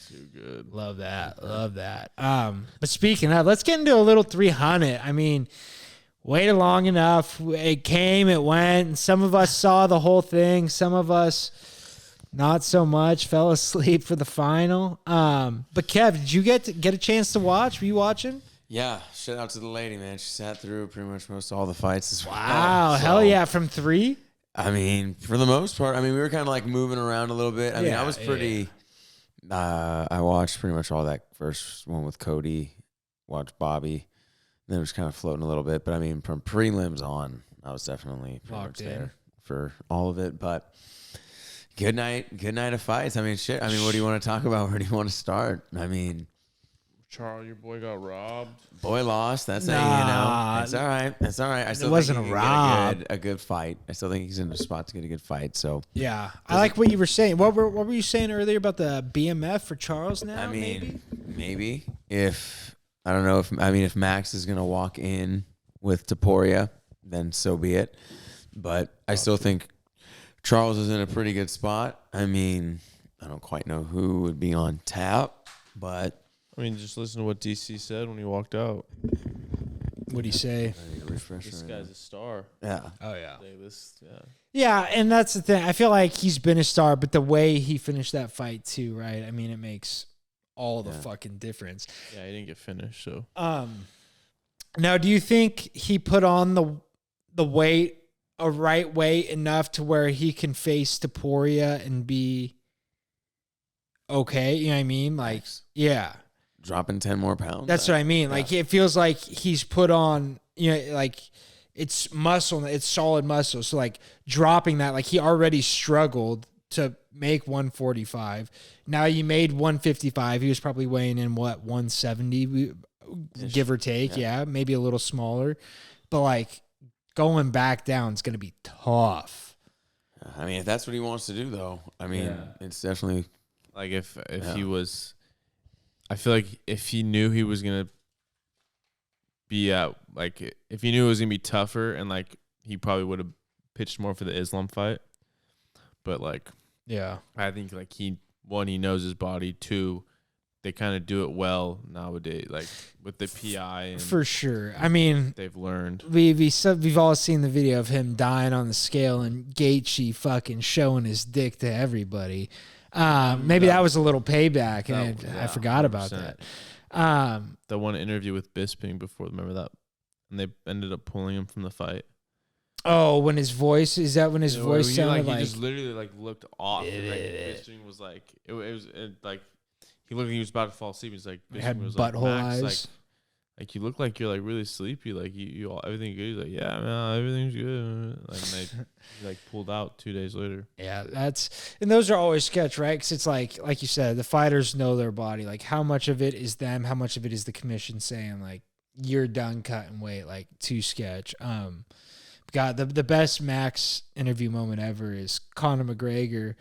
too good. Love that. But speaking of, let's get into a little 300. I mean, waited long enough. It came, it went. And some of us saw the whole thing. Some of us not so much. Fell asleep for the final. But Kev, did you get a chance to watch? Were you watching? Yeah, shout out to the lady, man. She sat through pretty much most of all the fights as well. Wow, hell yeah, from 3? I mean, for the most part, I mean, we were kind of like moving around a little bit. I mean, I was pretty... I watched pretty much all that first one with Cody, watched Bobby, then it was kind of floating a little bit. But I mean, from prelims on, I was definitely pretty much there for all of it. But Good night of fights. I mean, shit. I mean, what do you want to talk about? Where do you want to start? I mean, Charles, your boy got robbed. boy lost. That's how It's all right. It's all right. I still wasn't think a he rob. can get a good fight. I still think he's in a spot to get a good fight. So Yeah, I like what you were saying. What were you saying earlier about the BMF for Charles? Now, I mean, maybe if I don't know if Max is gonna walk in with Taporia, then so be it. But I still think Charles is in a pretty good spot. I mean, I don't quite know who would be on tap, but I mean, just listen to what DC said when he walked out. What'd he say? This guy's a star. yeah. Oh yeah. Yeah. Yeah, and that's the thing. I feel like he's been a star, but the way he finished that fight too, right? I mean, it makes all the fucking difference. Yeah, he didn't get finished, so. Now, do you think he put on the weight a right weight enough to where he can face Taporia and be okay? You know what I mean? Like, yeah. Dropping 10 more pounds. That's what I mean. Yeah. Like, it feels like he's put on, you know, like it's muscle, it's solid muscle. So like dropping that, like he already struggled to make 145. Now you made 155. He was probably weighing in what, 170, give or take. Yeah, maybe a little smaller. But like going back down is going to be tough. I mean, if that's what he wants to do, though, I mean, it's definitely like if he was, I feel like if he knew he was gonna be like if he knew it was gonna be tougher, and like he probably would have pitched more for the Islam fight. But like, yeah, I think like he knows his body. Two, they kind of do it well nowadays, like with the PI. And for sure. I mean, they've learned. We've all seen the video of him dying on the scale and Gaethje fucking showing his dick to everybody. Maybe that was a little payback, and I forgot about that. The one interview with Bisping before, remember that? And they ended up pulling him from the fight. Oh, when his voice voice sounded like he just literally like looked off. And, like Bisping was like it was like he looked like he was about to fall asleep. He's like Bisping had was butthole like, Max, eyes. Like you look like you're like really sleepy. Like you all everything good. He's like, yeah, man, everything's good. Like and they like pulled out 2 days later. Yeah, and those are always sketch, right? Because it's like you said, the fighters know their body. Like how much of it is them, how much of it is the commission saying like you're done cutting weight, like too sketch. God, the best Max interview moment ever is Conor McGregor.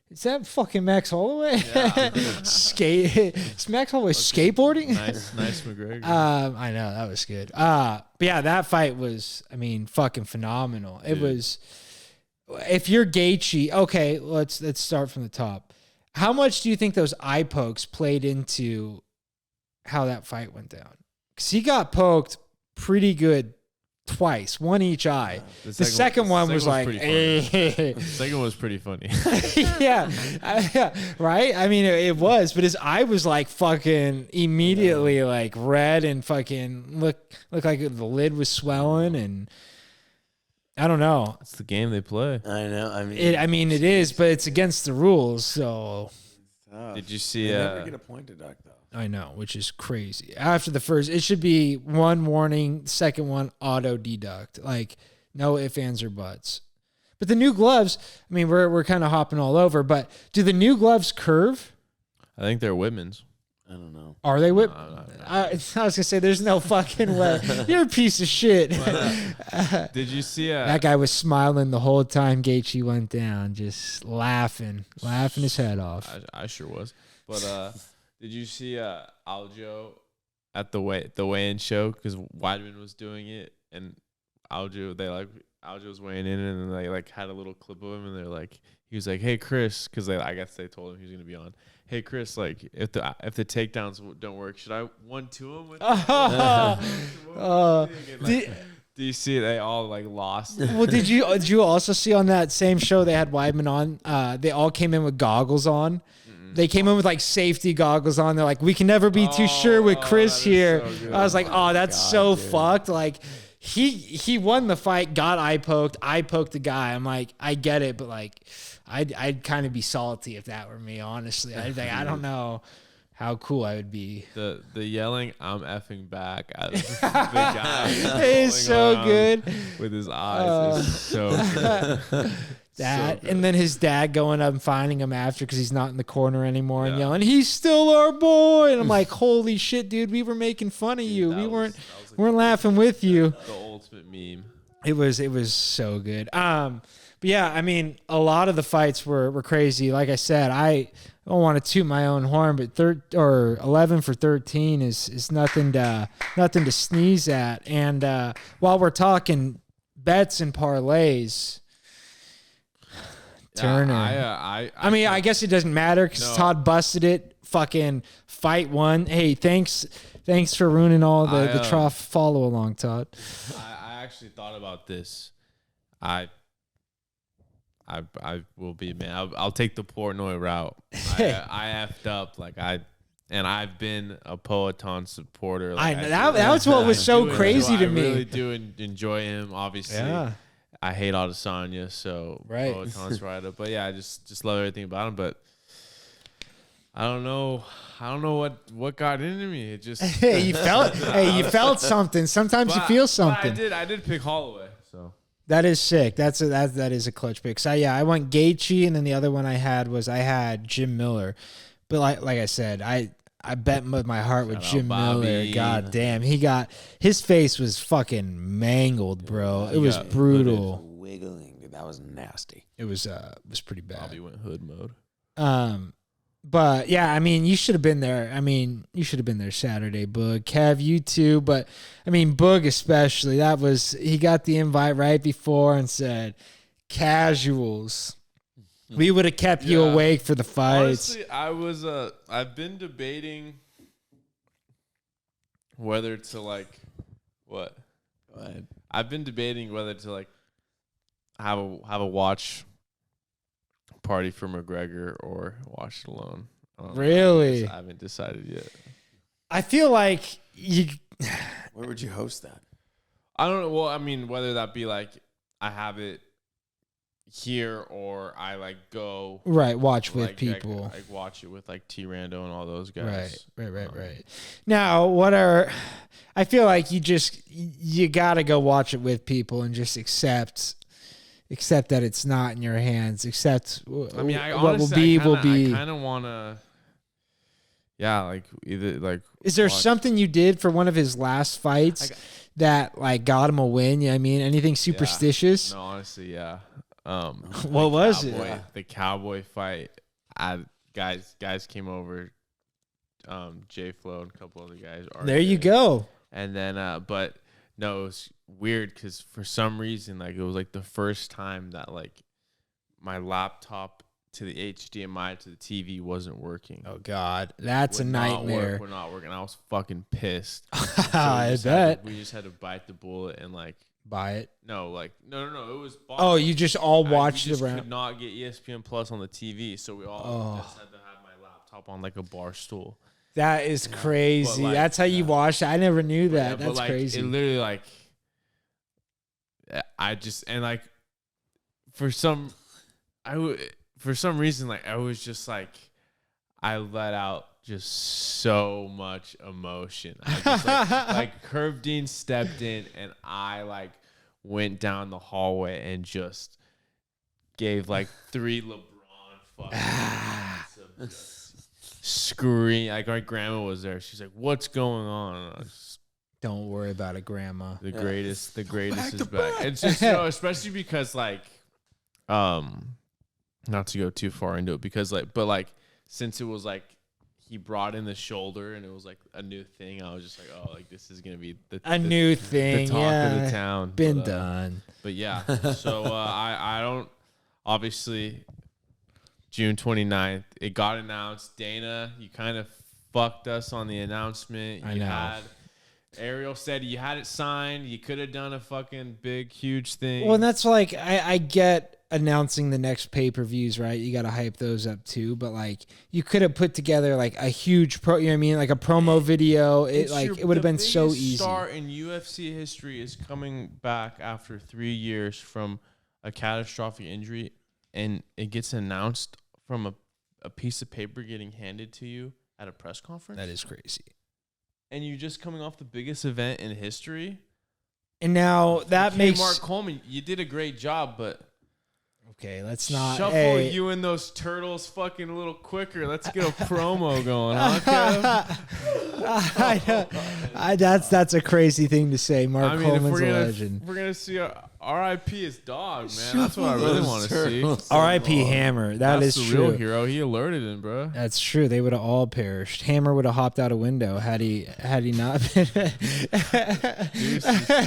Is that fucking Max Holloway? Yeah. Is Max Holloway skateboarding? Nice McGregor. I know, that was good. But yeah, that fight was, I mean, fucking phenomenal. It was. If you're Gaethje, okay, let's start from the top. How much do you think those eye pokes played into how that fight went down? Because he got poked pretty good twice, one each eye. The second one was like, the second one was pretty funny. yeah, right? I mean, it was, but his eye was like fucking immediately like red and fucking looked like the lid was swelling, and I don't know. It's the game they play. I know. I mean, it is, but it's against the rules, so. Did you see? They never get a point deduct though. I know, which is crazy. After the first, it should be one warning, second one auto deduct, like no ifs, ands, or buts. But the new gloves, I mean, we're kind of hopping all over, but do the new gloves curve? I think they're women's. I don't know. Are they whip? No. I was gonna say there's no fucking way. You're a piece of shit. Did you see that guy was smiling the whole time Gaethje went down, just laughing his head off. I sure was. But did you see Aljo at the weigh-in show? Because Weidman was doing it, and Aljo was weighing in, and they like had a little clip of him, and they're like, he was like, "Hey Chris," because I guess they told him he was gonna be on. Hey Chris, like if the takedowns don't work, should I 1-2 him with? Do you see they all like lost? Well, did you also see on that same show they had Weidman on? They all came in with goggles on. They came in with like safety goggles on. They're like, we can never be too sure with Chris here. So I was like, oh, that's so fucked. Like he won the fight, got eye poked the guy. I'm like, I get it, but like I'd kind of be salty if that were me, honestly. I don't know. how cool I would be. The yelling "I'm effing back" at the guy It's so good with his eyes. Is so good. That So and then his dad going up and finding him after because he's not in the corner anymore and yelling, "He's still our boy!" And I'm like, "Holy shit, dude! We were making fun of you. We weren't laughing with you." The ultimate meme. It was so good. But yeah, I mean, a lot of the fights were crazy. Like I said, I don't want to toot my own horn, but 11 for 13 is nothing to sneeze at. And while we're talking bets and parlays, Turner. I mean, I guess it doesn't matter because Todd busted it. Fucking fight one. Hey, thanks for ruining all the Trough follow along, Todd. I actually thought about this. I will be, man. I'll take the Portnoy route. I effed up I've been a Poeton supporter. I know that was what was so crazy to me. I really do enjoy him. Obviously, I hate Adesanya, so Poeton's right up. But yeah, I just love everything about him. But I don't know what got into me. It just you felt something. Sometimes you feel something. I did pick Holloway. So that is sick. That is a clutch pick. So yeah, I went Gaethje, and then the other one I had Jim Miller. But like I said, I bet with my heart with Jim Miller. God damn, his face was fucking mangled, bro. It was brutal. Wiggling. That was nasty. It was pretty bad. Bobby went hood mode. But yeah, I mean, you should have been there. I mean, you should have been there Saturday, Boog. Kev, you too. But I mean, Boog especially. He got the invite right before and said, "Casuals." We would have kept you awake for the fights. Honestly, I've been debating whether to what? Go ahead. I've been debating whether to have a watch party for McGregor or watch it alone. Really? I haven't decided yet. I feel like you. Where would you host that? I don't know. Well, I mean, whether that be I have it here or I go watch with people. I watch it with T Rando and all those guys. Right. Now, I feel like you gotta go watch it with people and just accept that it's not in your hands. Accept I mean, what will be. I kind of want to. Yeah, either Is there something you did for one of his last fights that got him a win? You know what I mean, anything superstitious? No, honestly, yeah. What was it? The cowboy fight. Guys came over. J Flo and a couple other guys. There you go. And then, but no, it was weird because for some reason, it was the first time that my laptop to the HDMI to the TV wasn't working. Oh God, that's a nightmare. We're not working. I was fucking pissed. I bet. We just had to bite the bullet and buy it. No, no. It was. Bought. Oh, you just all watched it around. Could not get ESPN Plus on the TV, so we all just had to have my laptop on a bar stool. That is crazy. That's how you watched it. I never knew that. That's crazy. It literally I just for some reason I was just I let out just so much emotion. I just Curve Dean stepped in and I went down the hallway and just gave 3 LeBron fucking scream. My grandma was there. She's like, "What's going on?" And I was, don't worry about it, Grandma. The greatest is back. It's just especially because not to go too far into it because since it was he brought in the shoulder and it was a new thing, I was just this is gonna be the new thing, the talk of the town. Been done. But yeah, so I don't obviously June 29th it got announced. Dana, you kind of fucked us on the announcement. I know. Ariel said you had it signed. You could have done a fucking big, huge thing. Well, and that's I get announcing the next pay-per-views, right? You got to hype those up too. But you could have put together a huge you know what I mean? A promo video. It would have been so easy. The star in UFC history is coming back after 3 years from a catastrophic injury, and it gets announced from a piece of paper getting handed to you at a press conference. That is crazy. And you just coming off the biggest event in history. And now that Okay, makes Mark Coleman, you did a great job, but okay. Let's not shuffle hey. you and those turtles fucking a little quicker. Let's get a promo going, huh, Kev? I know. That's a crazy thing to say. Mark Coleman's a legend. We're gonna see R.I.P. his dog, man. That's what I really want to see. R.I.P. Hammer. That's the true. real hero. He alerted him, bro. That's true. They would have all perished. Hammer would have hopped out a window had he not been.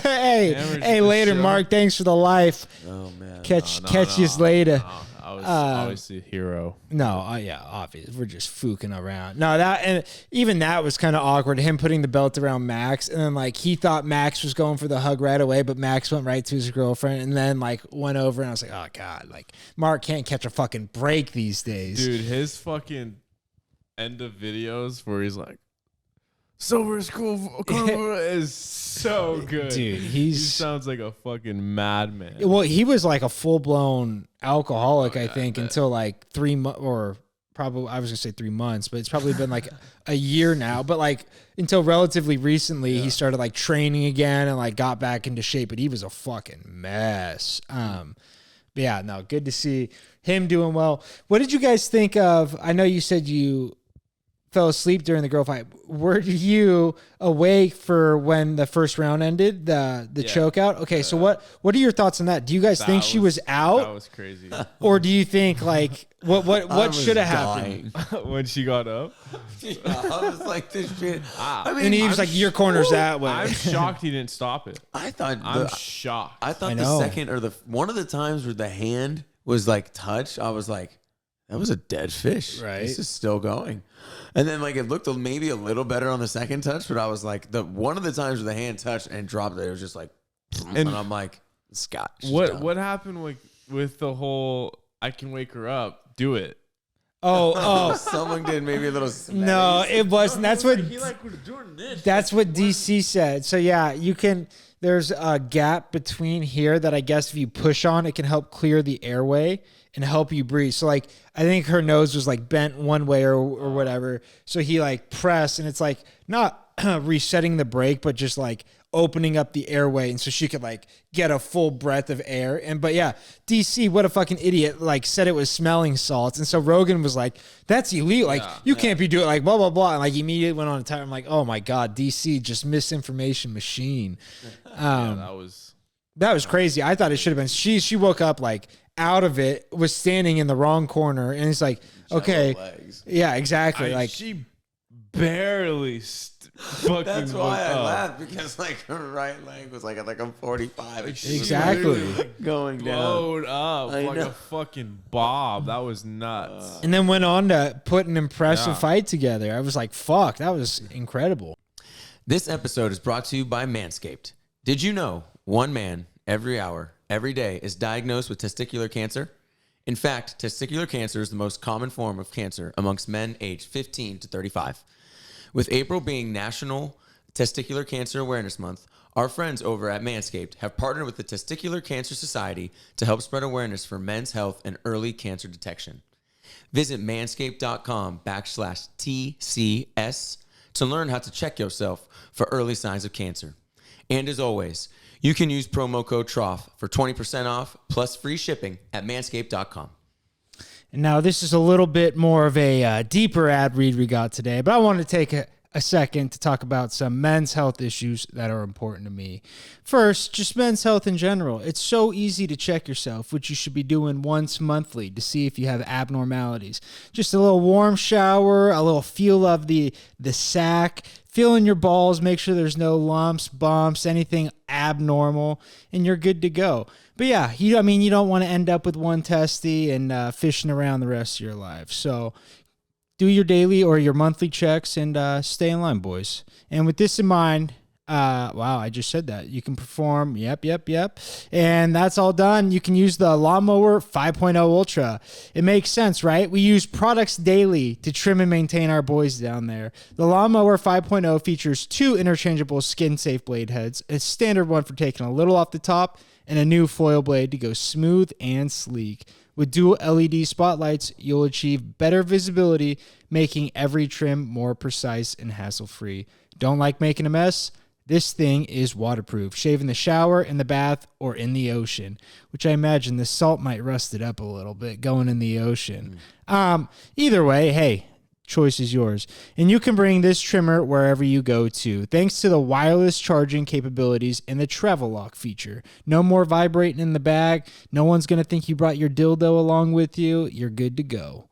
hey, later, show. Mark. Thanks for the life. Oh man. Catch you later. I was obviously a hero. No, yeah, obvious. We're just fooking around. No, even that was kind of awkward. Him putting the belt around Max, and then like he thought Max was going for the hug right away, but Max went right to his girlfriend, and then like went over, and I was like, oh god, like Mark can't catch a fucking break these days, Dude, his fucking end of videos where he's like, "Silver School is so good, dude. He sounds like a fucking madman." Well, he was like a full blown alcoholic, I think, until like 3 months, or probably I was gonna say 3 months, but it's probably been like a year now. But like until relatively recently, he started like training again and like got back into shape. But he was a fucking mess. But yeah, no, good to see him doing well. What did you guys think of? I know you said you fell asleep during the girl fight. Were you awake for when the first round ended, the choke out? Okay, so what are your thoughts on that? Do you guys think she was out? That was crazy. Or do you think like what should have happened when she got up? Yeah, I was like, this shit. I mean, and he was like, your corner's that way. I'm shocked he didn't stop it. I thought I'm shocked. I thought the second or one of the times where the hand was like touched, I was like, that was a dead fish. Right. This is still going. And then like it looked maybe a little better on the second touch, but I was like, one of the times where the hand touched and dropped it was just like, and I'm like, Scott. What happened with the whole I can wake her up? Do it. Oh, someone did maybe a little. no, it wasn't. That's what was doing this. That's what DC said. So yeah, you can. There's a gap between here that I guess if you push on, it can help clear the airway and help you breathe. So like, I think her nose was like bent one way or whatever. So he like pressed, and it's like not resetting the brake, but just like opening up the airway, and so she could like get a full breath of air. But yeah, DC, what a fucking idiot, like said it was smelling salts. And so Rogan was like, that's illegal. Like you can't be doing like blah, blah, blah. And like immediately went on a tire. I'm like, oh my God, DC, just misinformation machine. That was crazy. I thought it should have been, she woke up like out of it, was standing in the wrong corner. And it's like, okay. Yeah, exactly. Like she barely fucking that's why I up. laughed, because like her right leg was like at like a 45. Like, exactly going down. Blowed up I like know. a fucking bob. That was nuts. and then went on to put an impressive fight together. I was like, fuck, that was incredible. This episode is brought to you by Manscaped. Did you know one man every hour, every day is diagnosed with testicular cancer? In fact, testicular cancer is the most common form of cancer amongst men aged 15 to 35. With April being National Testicular Cancer Awareness Month, our friends over at Manscaped have partnered with the Testicular Cancer Society to help spread awareness for men's health and early cancer detection. Visit manscaped.com/TCS to learn how to check yourself for early signs of cancer. And as always, you can use promo code Trough for 20% off plus free shipping at manscaped.com. And now this is a little bit more of a deeper ad read we got today, but I want to take a second to talk about some men's health issues that are important to me. First, just men's health in general. It's so easy to check yourself, which you should be doing once monthly to see if you have abnormalities. Just a little warm shower, a little feel of the sack, feeling your balls, make sure there's no lumps, bumps, anything abnormal, and you're good to go. But yeah, you don't want to end up with one testy and fishing around the rest of your life. So do your daily or your monthly checks and stay in line, boys. And with this in mind, wow, I just said that. You can perform, yep. And that's all done. You can use the Lawnmower 5.0 Ultra. It makes sense, right? We use products daily to trim and maintain our boys down there. The Lawnmower 5.0 features 2 interchangeable skin-safe blade heads, a standard one for taking a little off the top, and a new foil blade to go smooth and sleek. With dual LED spotlights, you'll achieve better visibility, making every trim more precise and hassle-free. Don't like making a mess? This thing is waterproof. Shave in the shower, in the bath, or in the ocean, which I imagine the salt might rust it up a little bit going in the ocean. Either way, hey, choice is yours. And you can bring this trimmer wherever you go to, thanks to the wireless charging capabilities and the travel lock feature. No more vibrating in the bag. No one's going to think you brought your dildo along with you. You're good to go.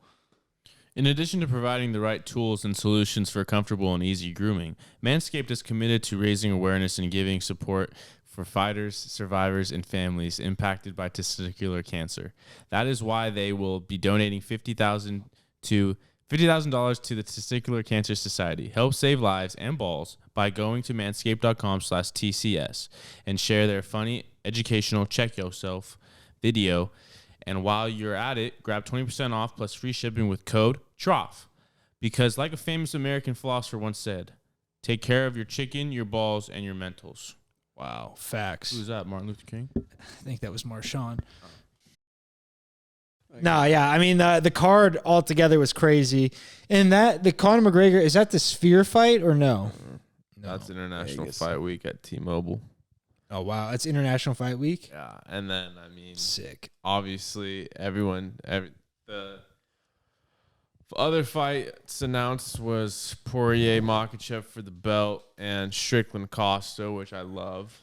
In addition to providing the right tools and solutions for comfortable and easy grooming, Manscaped is committed to raising awareness and giving support for fighters, survivors, and families impacted by testicular cancer. That is why they will be donating $50,000 to the Testicular Cancer Society. Help save lives and balls by going to manscaped.com/TCS and share their funny, educational, check yourself video. And while you're at it, grab 20% off plus free shipping with code Trough. Because like a famous American philosopher once said, take care of your chicken, your balls, and your mentals. Wow. Facts. Who's that, Martin Luther King? I think that was Marshawn. No, yeah. I mean, the card altogether was crazy. And the Conor McGregor, is that the Sphere fight or no? That's International Fight Week at T-Mobile. Oh, wow. It's International Fight Week? Yeah. And then, I mean, sick. Obviously, the other fights announced was Poirier, Makhachev for the belt, and Strickland Costa, which I love.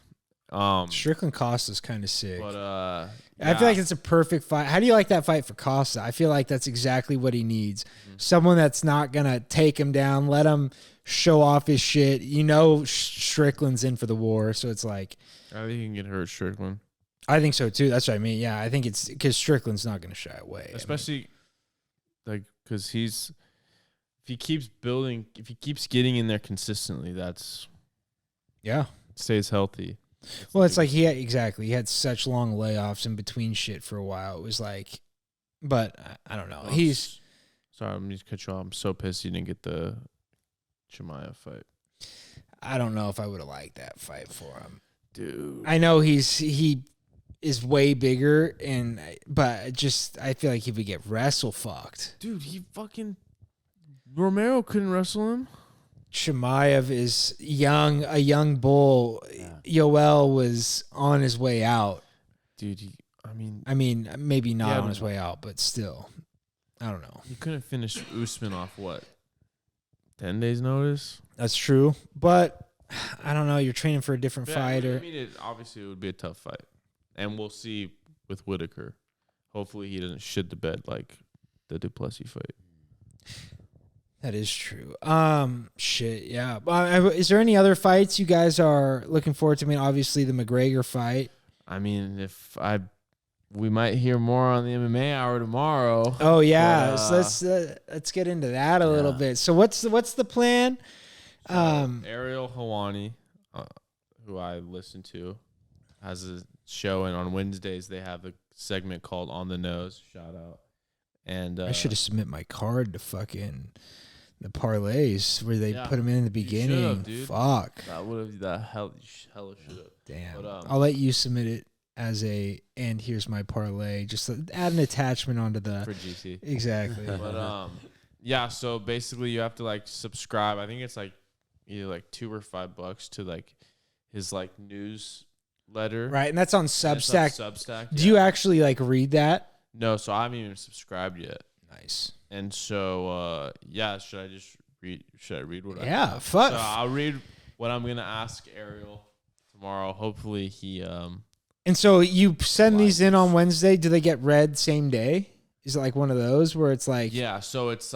Strickland Costa's kind of sick. But I feel like it's a perfect fight. How do you like that fight for Costa? I feel like that's exactly what he needs. Mm-hmm. Someone that's not going to take him down, let him show off his shit. You know Strickland's in for the war, so it's like... I think he can get hurt, Strickland. I think so, too. That's what I mean. Yeah, I think it's... Because Strickland's not going to shy away. Especially, because if he keeps getting in there consistently, that's... Yeah. Stays healthy. Well, it's like he had such long layoffs in between shit for a while. It was like, but I don't know. Sorry, I'm just cut you off. I'm so pissed he didn't get the Chimaev fight. I don't know if I would have liked that fight for him, dude. I know he is way bigger, but I feel like he would get wrestle fucked. Dude, Romero couldn't wrestle him. Chimaev is a young bull. Yeah. Yoel was on his way out. Dude, I mean, maybe not on his way out, but still. I don't know. He couldn't finish Usman off, 10 days notice? That's true. But, I don't know. You're training for a different fighter. Obviously, it would be a tough fight. And we'll see with Whitaker. Hopefully, he doesn't shit the bed like the Duplessis fight. That is true. Shit, yeah. Is there any other fights you guys are looking forward to? I mean, obviously the McGregor fight. I mean, we might hear more on the MMA Hour tomorrow. Oh yeah, so let's get into that a little bit. So what's the plan? Ariel Helwani, who I listen to, has a show, and on Wednesdays they have a segment called On the Nose. Shout out. And I should have submit my card to fucking the parlays where they put them in the beginning. Dude. Fuck. That would have the hella should have. Damn. But, I'll let you submit it as and here's my parlay. Just add an attachment onto the for GC. Exactly. But so basically you have to subscribe. I think it's either $2 or $5 to his newsletter. Right, and that's on Substack. Substack. Do you actually read that? No, so I haven't even subscribed yet. Nice. And so, should I just read? Should I read what? Yeah, fuck. So I'll read what I'm gonna ask Ariel tomorrow. Hopefully he. And so you send these in on Wednesday. Do they get read same day? Is it one of those where it's Yeah, so it's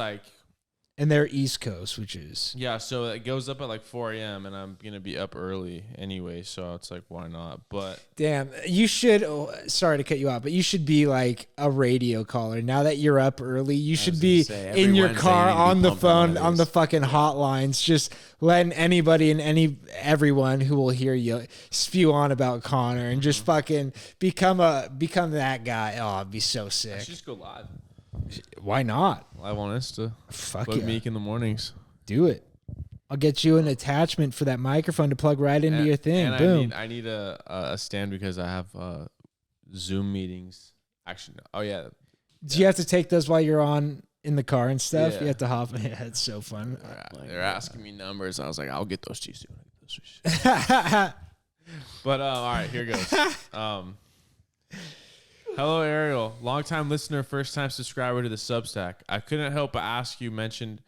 and they're East Coast, which is... Yeah, so it goes up at 4 a.m., and I'm going to be up early anyway, so it's why not? But... Damn, you should... Oh, sorry to cut you off, but you should be a radio caller. Now that you're up early, you should be in your car on the phone, on the fucking hotlines, just letting anybody and everyone who will hear you spew on about Connor and just fucking become that guy. Oh, it'd be so sick. I should just go live. Why not? Live on Insta. Fuck yeah. Meek in the mornings. Do it. I'll get you an attachment for that microphone to plug right into your thing. And boom. I need a stand because I have Zoom meetings. Actually, Do you have to take those while you're in the car and stuff? Yeah. You have to hop. Yeah, it's so fun. They're asking me numbers. I was like, I'll get those to you soon. But all right, here goes. Hello, Ariel, longtime listener, first time subscriber to the Substack. I couldn't help but you mentioned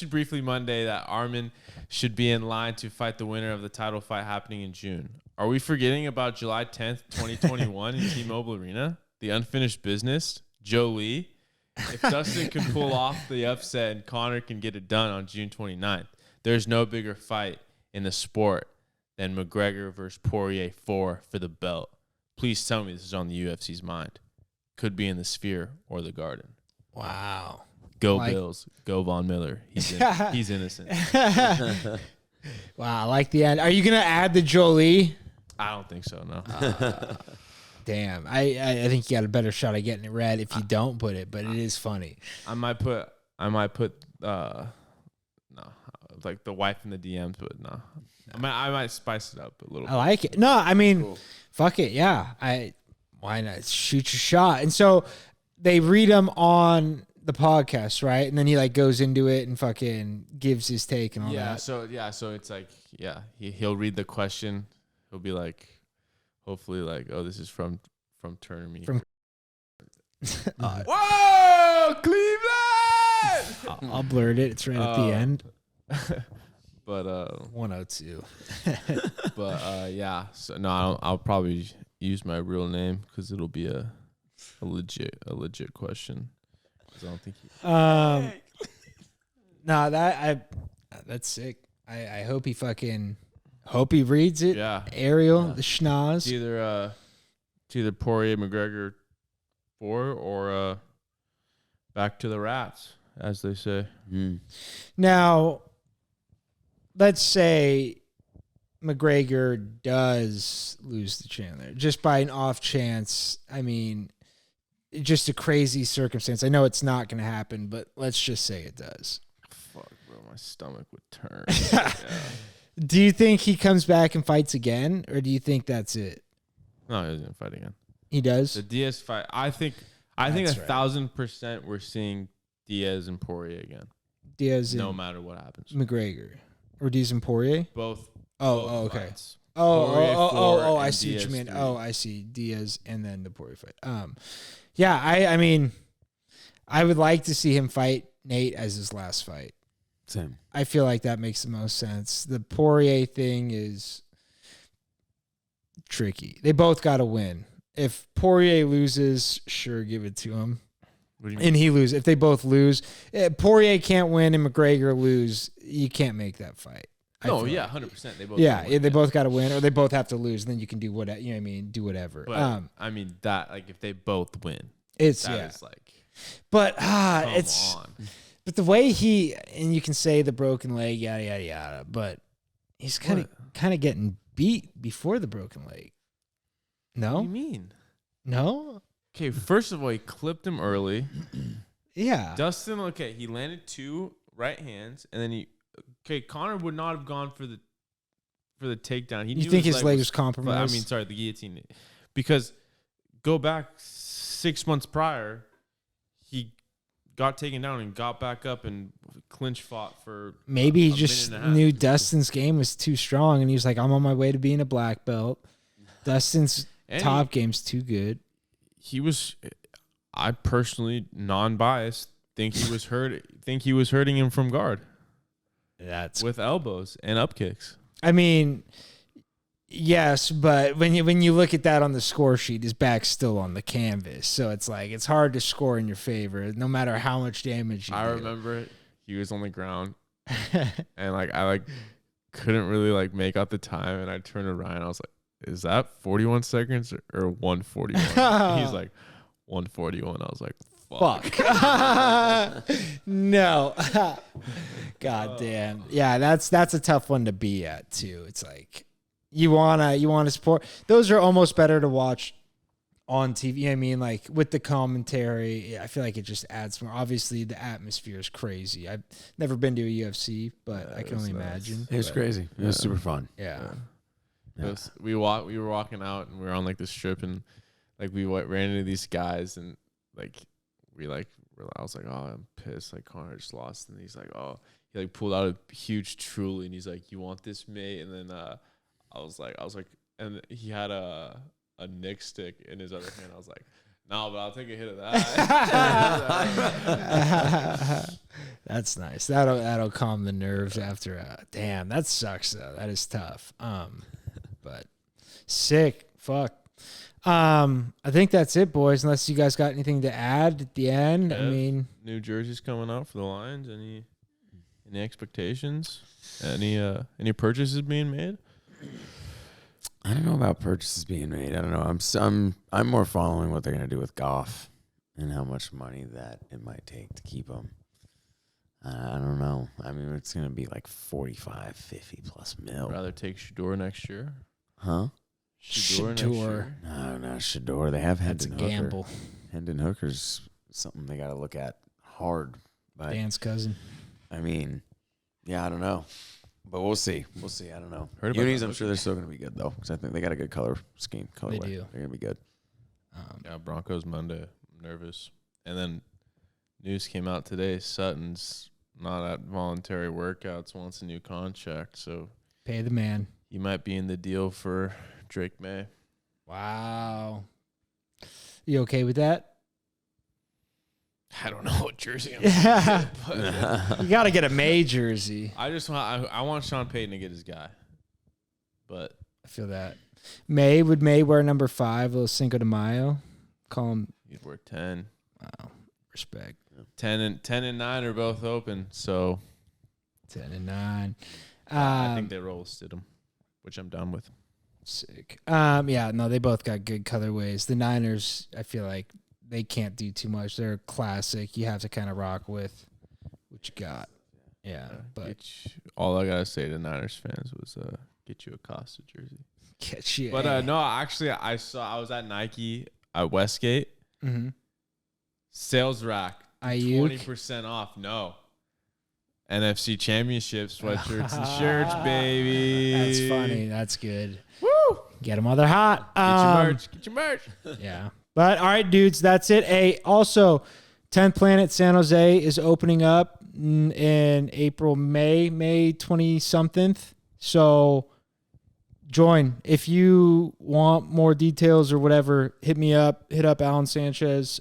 briefly Monday that Armin should be in line to fight the winner of the title fight happening in June. Are we forgetting about July 10th, 2021 in T-Mobile Arena? The unfinished business, Joe Lee. If Dustin can pull off the upset and Conor can get it done on June 29th, there's no bigger fight in the sport than McGregor versus Poirier 4 for the belt. Please tell me this is on the UFC's mind. Could be in the Sphere or the Garden. Wow. Go Bills. Go Von Miller. He's innocent. Wow, I like the end. Are you going to add the Jolie? I don't think so, no. Damn. I think you got a better shot of getting it read if you don't put it, but it is funny. I might put no, like the wife in the DMs, but no. I might spice it up a little bit. I like it. No, I mean, fuck it. Yeah. Why not shoot your shot? And so they read them on the podcast, right? And then he like goes into it and fucking gives his take and all that. So it's like, he'll read the question. He'll be like, hopefully like, oh, this is from Turner Me. Whoa, Cleveland! I'll blurt it. It's right at the end. But 102. yeah. So no, I'll probably use my real name because it'll be a legit question. I don't think. No, that's sick. I hope he reads it. Yeah. Ariel, the schnoz. It's either Poirier McGregor 4 or back to the rats, as they say. Now, let's say McGregor does lose to Chandler just by an off chance. I mean, just a crazy circumstance. I know it's not going to happen, but let's just say it does. Fuck, bro, my stomach would turn. Do you think he comes back and fights again, or do you think that's it? No, he doesn't fight again. He does? The Diaz fight, I think That's right. 1,000% we're seeing Diaz and Poirier again. Diaz and no matter what happens. McGregor. Or Diaz and Poirier? Both. Okay. Fights. Oh, I see Diaz what you mean. 3. Oh, I see. Diaz and then the Poirier fight. Yeah, I mean, I would like to see him fight Nate as his last fight. Same. I feel like that makes the most sense. The Poirier thing is tricky. They both got to win. If Poirier loses, sure, give it to him. What do you mean? And he loses. If they both lose, Poirier can't win and McGregor lose, you can't make that fight. No, yeah, 100%. They both. They both got to win, or they both have to lose. And then you can do whatever. You know what I mean? Do whatever. But, I mean that like if they both win, it's is like. But come it's. on. But the way and you can say the broken leg, yada yada yada. But he's kind of getting beat before the broken leg. No, What do you mean? No. Okay, first of all, he clipped him early. Yeah. Dustin, okay, he landed 2 right hands, and then Conor would not have gone for the takedown. You think his leg was compromised? The guillotine. Because go back 6 months prior, he got taken down and got back up and clinch fought for maybe he a just minute and a half. knew Dustin's game was too strong, and he was like, "I'm on my way to being a black belt." Dustin's top game's too good. I personally, non-biased, think he was hurting him from guard. With elbows and up kicks. I mean, yes, but when you look at that on the score sheet, his back's still on the canvas, so it's like it's hard to score in your favor, no matter how much damage you do. I remember it. He was on the ground, and I couldn't really make out the time, and I turned around, and I was like, "Is that 41 seconds or 141?" He's like, 141. I was like, fuck. No. God damn. Yeah, that's a tough one to be at too. It's like you wanna support. Those are almost better to watch on TV. You know what I mean? Like with the commentary, I feel like it just adds more. Obviously the atmosphere is crazy. I've never been to a UFC, but I can only imagine. It was crazy. It was super fun. Yeah. We were walking out, and we were on the strip, and like we ran into these guys and like I was like, oh, I'm pissed. Like Connor just lost, and he's like, oh, he like pulled out a huge Truly, and he's like, you want this, mate? And then I was like, and he had a Nick stick in his other hand. I was like, no, but I'll take a hit of that. That's nice. That'll calm the nerves after. Damn, that sucks though. That is tough. But sick. Fuck. I think that's it, boys. Unless you guys got anything to add at the end. I mean, New Jersey's coming out for the Lions. Any expectations? Any purchases being made? I don't know about purchases being made. I don't know. I'm more following what they're gonna do with Goff and how much money that it might take to keep him. I don't know. I mean, it's gonna be like 45, 50 plus mil. Rather take Shador next year? Huh? Shador. No, Shador. They have That's Hendon a gamble. Hooker. Hendon Hooker's something they got to look at hard. But Dan's cousin. I mean, yeah, I don't know. But we'll see. I don't know. Heard about Unis, that. I'm sure they're still going to be good, though, because I think they got a good color scheme. Colorway. They do. They're going to be good. Yeah, Broncos Monday. I'm nervous. And then news came out today. Sutton's not at voluntary workouts, wants a new contract. So Pay the man. he might be in the deal for Drake May. Wow. You okay with that? I don't know what jersey I'm Yeah. but You got to get a May jersey. I want Sean Payton to get his guy. But I feel that. Would May wear number 5, little Cinco de Mayo? Call him. he'd wear 10. Wow. Respect. 10 and 9 are both open, so 10 and 9. I think they roasted him, which I'm done with. Sick. Yeah, no, they both got good colorways. The Niners, I feel like they can't do too much. They're classic. You have to kind of rock with what you got. Yeah, but All I gotta say to Niners fans was get you a Costa jersey. catch you. But no, actually, I was at Nike at Westgate. Mm-hmm. Sales rack, Ayuk? 20% off. No. NFC Championship sweatshirts and shirts, baby. That's funny. That's good. Woo! Get them while they're hot. Get your merch. Yeah. But all right, dudes, that's it. Hey, also, 10th Planet San Jose is opening up in April, May 20-something. So join. If you want more details or whatever, hit me up. Hit up Alan Sanchez.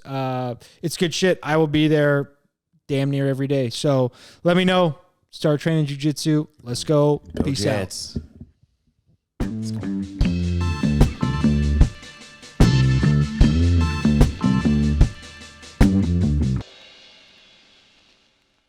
It's good shit. I will be there damn near every day. So let me know. Start training jiu-jitsu. Let's go. Peace Jets. out.